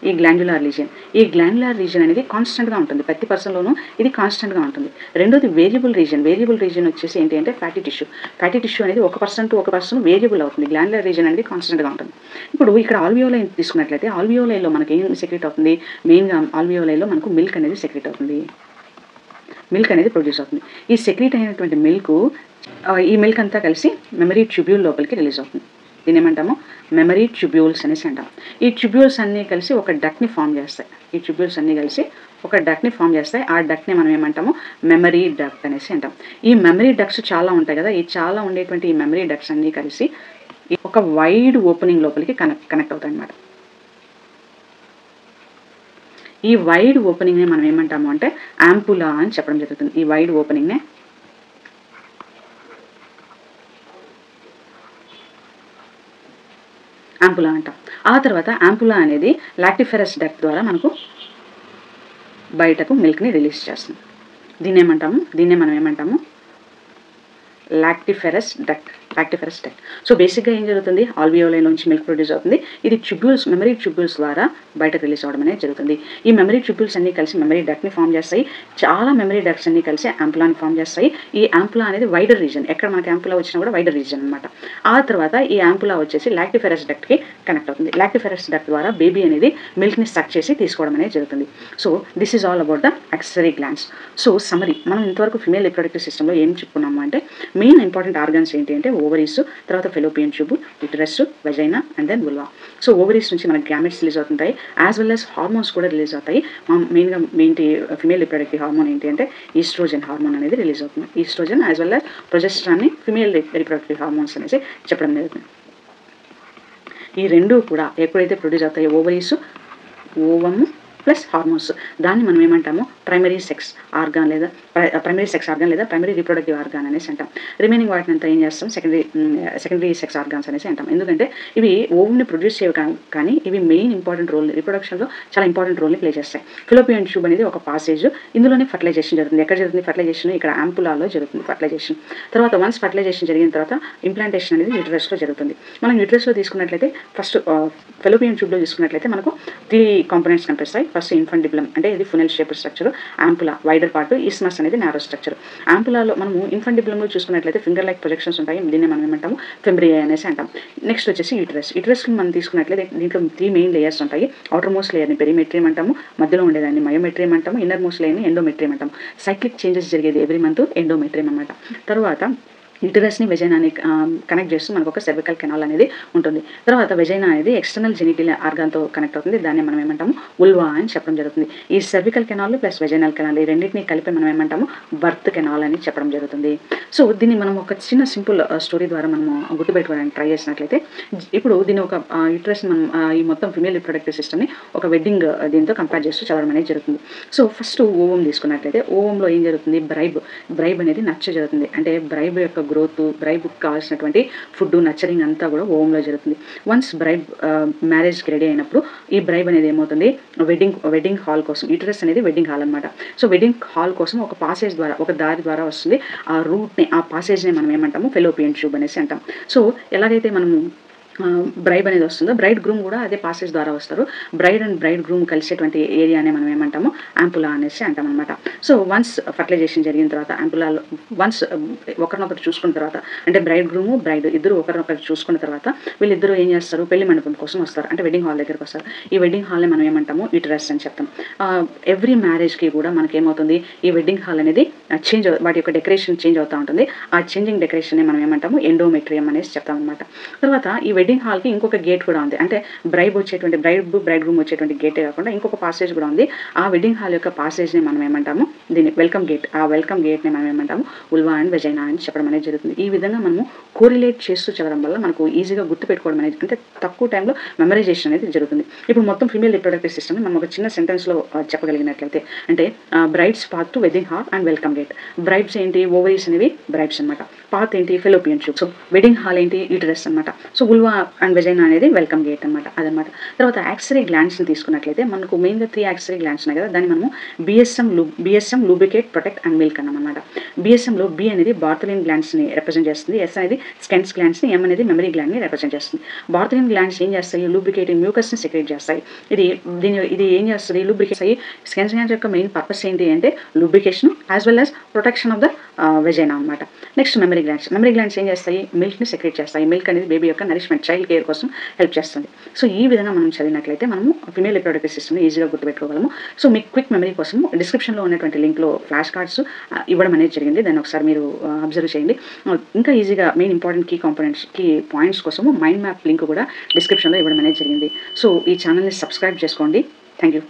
ఈ గ్లాండ్యులార్ రీజియన్ అనేది కాన్స్టెంట్గా ఉంటుంది. ప్రతి పర్సన్లోనూ ఇది కాన్స్టెంట్గా ఉంటుంది. రెండోది వేరియబుల్ రీజియన్ వచ్చేసి ఏంటి అంటే ఫ్యాటీ టిష్యూ అనేది ఒక పర్సన్ వేరియబుల్ అవుతుంది. గ్లాండ్యులార్ రీజియన్ అనేది కాన్స్టెంట్గా ఉంటుంది. ఇప్పుడు ఇక్కడ ఆల్వియోలై తీసుకున్నట్లయితే ఆల్వియోలైలో మనకి ఏం సెక్రెట్ అవుతుంది, మెయిన్గా ఆల్వియోలైలో మనకు మిల్క్ అనేది సెక్రెట్ అవుతుంది. మిల్క్ అనేది ప్రొడ్యూస్ అవుతుంది. ఈ సెక్రెట్ అయినటువంటి ఈ మిల్క్ అంతా కలిసి మెమరీ ట్యూబ్యూల్ లోపలికి రిలీజ్ అవుతుంది. దీని ఏమంటాము మెమరీ ట్యూబ్యూల్స్ అనేసి అంటాం. ఈ ట్యూబ్యూల్స్ అన్నీ కలిసి ఒక డక్ట్ని ఫామ్ చేస్తాయి. ఆ డక్ట్ని మనం ఏమంటాము మెమరీ డక్ట్ అనేసి అంటాం. ఈ మెమరీ డక్ట్స్ చాలా ఉంటాయి కదా, ఈ చాలా ఉండేటువంటి ఈ మెమరీ డక్ట్స్ అన్నీ కలిసి ఒక వైడ్ ఓపెనింగ్ లోపలికి కనెక్ట్ అవుతాయి అన్నమాట. ఈ వైడ్ ఓపెనింగ్ని మనం ఏమంటాము అంటే యాంపులా అని చెప్పడం జరుగుతుంది. ఈ వైడ్ ఓపెనింగ్నే యాంపులా అంటాం. ఆ తర్వాత యాంపులా అనేది లాక్టిఫెరస్ డక్ట్ ద్వారా మనకు బయటకు మిల్క్ని రిలీజ్ చేస్తుంది. దీన్నే మనం ఏమంటాము లాక్టిఫెరస్ డక్ట్. సో బేసిక్గా ఏం జరుగుతుంది, ఆల్వియోలై నుంచి మిల్క్ ప్రొడ్యూస్ అవుతుంది. ఇది మెమరీ ట్యూబ్యూల్స్ ద్వారా బయటకు రిలీజ్ అవ్వడం అనేది జరుగుతుంది. ఈ మెమరీ ట్యూబ్యూల్స్ అన్ని కలిసి మెమరీ డక్ట్ని ఫామ్ చేస్తాయి. చాలా మెమరీ డక్ట్స్ అన్ని కలిసి యాంపులాని ఫామ్ చేస్తాయి. ఈ యాంపులా అనేది వైడర్ రీజన్, ఎక్కడ మనకి యాంపులా వచ్చినా కూడా వైడర్ రీజన్ అనమాట. ఆ తర్వాత ఈ యాంపులా వచ్చేసి లాక్టిఫెరస్ డక్ట్కి కనెక్ట్ అవుతుంది. లాక్టిఫెరస్ డక్ట్ ద్వారా బేబీ అనేది మిల్క్ని సక్ చేసి తీసుకోవడం అనేది జరుగుతుంది. So this is all about the accessory glands. So summary, మనం ఇంతవరకు ఫిమేల్ రిప్రొడక్టివ్ సిస్టంలో ఏం చెప్పుకున్నాము అంటే మెయిన్ ఇంపార్టెంట్ ఆర్గన్స్ ఏంటి అంటే ఓవరీస్, తర్వాత fallopian tube, uterus, vagina and then vulva. So ovaries నుంచి మనకి గ్యామెట్స్ రిలీజ్ అవుతుంటాయి, యాజ్ వెల్ యాజ్ హార్మోన్స్ కూడా రిలీజ్ అవుతాయి. మెయిన్గా ఫిమేల్ రిప్రొడక్టివ్ హార్మోన్ ఏంటి అంటే ఈస్ట్రోజన్ హార్మోన్ అనేది రిలీజ్ అవుతుంది. ఈస్ట్రోజన్ యాజ్ వెల్ యాజ్ ప్రొజెస్ట్రాన్ని ఫిమేల్ రిప్రొడక్టివ్ హార్మోన్స్ అనేసి చెప్పడం జరుగుతుంది. ఈ రెండు కూడా ఎప్పుడైతే ప్రొడ్యూస్ అవుతాయో ఓవమ్ ప్లస్ హార్మోన్స్, దాన్ని మనం ఏమంటాము ప్రైమరీ సెక్స్ ఆర్గాన్ లేదా ప్రైమరీ రిప్రొడక్టివ్ ఆర్గాన్ అనేసి అంటాం. రిమైనింగ్ వాటిని అంతా ఏం చేస్తాం సెకండరీ సెక్స్ ఆర్గాన్స్ అనేసి అంటాం. ఎందుకంటే ఇవి ఓవ్ని ప్రొడ్యూస్ చేయవు కానీ ఇవి మెయిన్ ఇంపార్టెంట్ రోల్ రిప్రొడక్షన్లో చాలా ఇంపార్టెంట్ రోల్ని ప్లే చేస్తాయి. ఫిలోపియన్ ట్యూబ్ అనేది ఒక పాసేజ్, ఇందులోనే ఫర్టిలైజేషన్ జరుగుతుంది. ఎక్కడ జరుగుతుంది ఫర్టిలైజేషన్? ఇక్కడ యాంపులాలో జరుగుతుంది ఫర్టిలైజేషన్. తర్వాత వన్స్ ఫర్టిలైజేషన్ జరిగిన తర్వాత ఇంప్లాంటేషన్ అనేది యూటరస్లో జరుగుతుంది. మనం యూటరస్లో తీసుకున్నట్లయితే ఫస్ట్ ఫిలోపియన్ ట్యూబ్లో తీసుకున్నట్లయితే మనకు 3 కాంపోనెంట్స్ కనిపిస్తాయి. ఫస్ట్ ఇన్ఫంట్ డిబ్లమ్ అంటే ఇది funnel shape structure, ampulla wider part, isthmus అనేది నారో స్ట్రక్చర్. యాంపులాలో మనము ఇన్ఫంట్ డిబ్లమ్లో చూసుకున్నట్లయితే ఫింగర్ లైక్ ప్రొజెక్షన్స్ ఉంటాయి, దీన్ని మనం ఏమంటాము ఫెంబ్రియా అనేసి అంటాం. నెక్స్ట్ వచ్చేసి యూటరస్ మనం తీసుకున్నట్లయితే దీంట్లో 3 మెయిన్ లేయర్స్ ఉంటాయి. అవుటర్ మోస్ట్ లేయర్ని పెరిమెట్రియం అంటాము, మధ్యలో ఉండేదాన్ని మయోమెట్రియం అంటాము, ఇన్నర్ మోస్ట్ లేయర్ని ఎండోమెట్రియం అంటాము. సైక్లిక్ చేంజెస్ జరిగేది ఎవ్రీ మంత్ ఎండోమెట్రియం అన్నమాట. తర్వాత యూటరస్ని వెజైనాని కనెక్ట్ చేస్తూ మనకు ఒక సెర్వికల్ కెనాల్ అనేది ఉంటుంది. తర్వాత వెజైనా అనేది ఎక్స్టర్నల్ జెనిటల్ ఆర్గాన్తో కనెక్ట్ అవుతుంది, దాన్ని మనం ఏమంటాము ఉల్వా అని చెప్పడం జరుగుతుంది. ఈ cervical canal plus vaginal canal ఈ రెండింటిని కలిపి మనం ఏమంటాము బర్త్ కెనాల్ అని చెప్పడం జరుగుతుంది. సో దీన్ని మనం ఒక చిన్న సింపుల్ స్టోరీ ద్వారా మనము గుర్తుపెట్టుకోవడానికి ట్రై చేసినట్లయితే, ఇప్పుడు దీన్ని ఒక యూటరస్ మనం ఈ మొత్తం ఫిమేల్ రిప్రొడక్టివ్ సిస్టమ్ని ఒక వెడ్డింగ్ దీంతో కంపేర్ చేస్తూ చదవడం అనేది జరుగుతుంది. సో ఫస్ట్ ఓవం తీసుకున్నట్లయితే ఓవంలో ఏం జరుగుతుంది, బ్రైబ్ అనేది నచ్చ జరుగుతుంది. అంటే బ్రైబ్ యొక్క బ్రైబ్కి కావాల్సినటువంటి ఫుడ్ నర్చరింగ్ అంతా కూడా ఓమ్లో జరుగుతుంది. వన్స్ బ్రైబ్ మ్యారేజ్కి రెడీ అయినప్పుడు ఈ బ్రైబ్ అనేది ఏమవుతుంది, వెడ్డింగ్ హాల్ కోసం, యూటరస్ అనేది వెడ్డింగ్ హాల్ అనమాట. సో వెడ్డింగ్ హాల్ కోసం ఒక పాసేజ్ ద్వారా, ఒక దారి ద్వారా వస్తుంది. ఆ రూట్ని, ఆ పాసేజ్ని మనం ఏమంటాము, ఫెలోపియన్ ట్యూబ్ అనేసి అంటాం. సో ఎలాగైతే మనము బ్రైబ్ అనేది వస్తుందో, బ్రైడ్ గ్రూమ్ కూడా అదే పాసేజ్ ద్వారా వస్తారు. బ్రైడ్ అండ్ బ్రైడ్ గ్రూమ్ కలిసేటువంటి ఏరియానే మనం ఏమంటాము, యాంపులా అనేసి అంటాం అనమాట. సో వన్స్ ఫర్టిలైజేషన్ జరిగిన తర్వాత, యాంపులాలో వన్స్ ఒకరినొకరు చూసుకున్న తర్వాత, అంటే బ్రైడ్ గ్రూము బ్రైడ్ ఇద్దరు ఒకరినొకరు చూసుకున్న తర్వాత వీళ్ళిద్దరూ ఏం చేస్తారు, పెళ్లి మండపం కోసం వస్తారు, అంటే వెడ్డింగ్ హాల్ దగ్గరకు వస్తారు. ఈ వెడ్డింగ్ హాల్ని మనం ఏమంటాము, యూటరస్ అని చెప్తాం. ఎవ్రీ మ్యారేజ్కి కూడా మనకి ఏమవుతుంది, ఈ వెడ్డింగ్ హాల్ అనేది వాటి యొక్క డెకరేషన్ చేంజ్ అవుతూ ఉంటుంది. ఆ చేంజింగ్ డెకరేషన్ మనం ఏమంటాము, ఎండోమెట్రియం అనేసి చెప్తాం అనమాట. తర్వాత ఈ వెడ్డింగ్ హాల్కి ఇంకొక గేట్ కూడా ఉంది. అంటే బ్రైడ్ గ్రూమ్ వచ్చేటువంటి గేటే కాకుండా ఇంకొక పాసేజ్ కూడా ఉంది. ఆ వెడ్డింగ్ హాల్ యొక్క పాసేజ్ని మనం ఏమంటాము, దీన్ని వెల్కమ్ గేట్. ఆ వెల్కమ్ గేట్ని మనం ఏమంటాము, ఉల్వా అండ్ వెజైనా అని చెప్పడం అనేది జరుగుతుంది. ఈ విధంగా మనము కోరిలేట్ చేస్తూ చదవడం వల్ల మనకు ఈజీగా గుర్తుపెట్టుకోవడం అనేది, అంటే తక్కువ టైంలో మెమరైజేషన్ అనేది జరుగుతుంది. ఇప్పుడు మొత్తం ఫీమేల్ రిప్రొడక్టివ్ సిస్టమ్ని మనం ఒక చిన్న సెంటెన్స్లో చెప్పగలిగినట్లయితే, అంటే brides path to wedding hall and welcome gate. Brides ఏంటి, ఓవరీస్ అనేవి బ్రైడ్స్ అనమాట. పాత్ ఏంటి, fallopian tube. So wedding hall ఏంటి, యూటరస్ అనమాట. సో ఉల్వా అండ్ వెజైనా అనేది వెల్కమ్ గేట్ అనమాట, అదనమాట. తర్వాత యాక్సరీ గ్లాండ్స్ని తీసుకున్నట్లయితే మనకు మెయిన్గా 3 యాక్సరీ గ్లాండ్స్ ఉన్నాయి కదా, దాన్ని మనము BSM lubricate, protect and milk అన్నాం అనమాట. బిఎస్ఎంలో బి అనేది బార్థలిన్ గ్లాండ్స్ని రిప్రజెంట్ చేస్తుంది, ఎస్ అనేది స్కెన్స్ గ్లాండ్స్ని, ఎం అనేది మెమరీ గ్లాండ్ని రిప్రజెంట్ చేస్తుంది. బార్థలిన్ గ్లాండ్స్ ఏం చేస్తాయి, లూబ్రికేటింగ్ మ్యూకస్ని సెక్రేట్ చేస్తాయి. ఇది ఏం చేస్తుంది, లూబ్రికేట్ అయ్యి. స్కెన్స్ గ్లాండ్స్ యొక్క మెయిన్ పర్పస్ ఏంటి అంటే lubrication as well as protection of the vagina అనమాట. నెక్స్ట్ మెమరీ గ్లాండ్స్ ఏం చేస్తాయి, మిల్క్ని సెక్రేట్ చేస్తాయి. మిల్క్ అనేది బేబీ యొక్క నరిష్మెంట్, చైల్డ్ కేర్ కోసం హెల్ప్ చేస్తుంది. సో ఈ విధంగా మనం చదివినట్లయితే మనము ఫిమేల్ రిప్రొడక్టివ్ సిస్టమ్ని ఈజీగా గుర్తుపెట్టుకోగలము. సో మీకు క్విక్ మెమరీ కోసం డిస్క్రిప్షన్లో ఉన్నటువంటి లింక్లో ఫ్లాష్ కార్డ్స్ ఇవ్వడం అనేది జరిగింది, దాన్ని ఒకసారి మీరు అబ్జర్వ్ చేయండి. ఇంకా ఈజీగా మెయిన్ ఇంపార్టెంట్ కీ పాయింట్స్ కోసము మైండ్ మ్యాప్ లింక్ కూడా డిస్క్రిప్షన్లో ఇవ్వడం అనేది జరిగింది. సో ఈ ఛానల్ని సబ్స్క్రైబ్ చేసుకోండి. Thank you.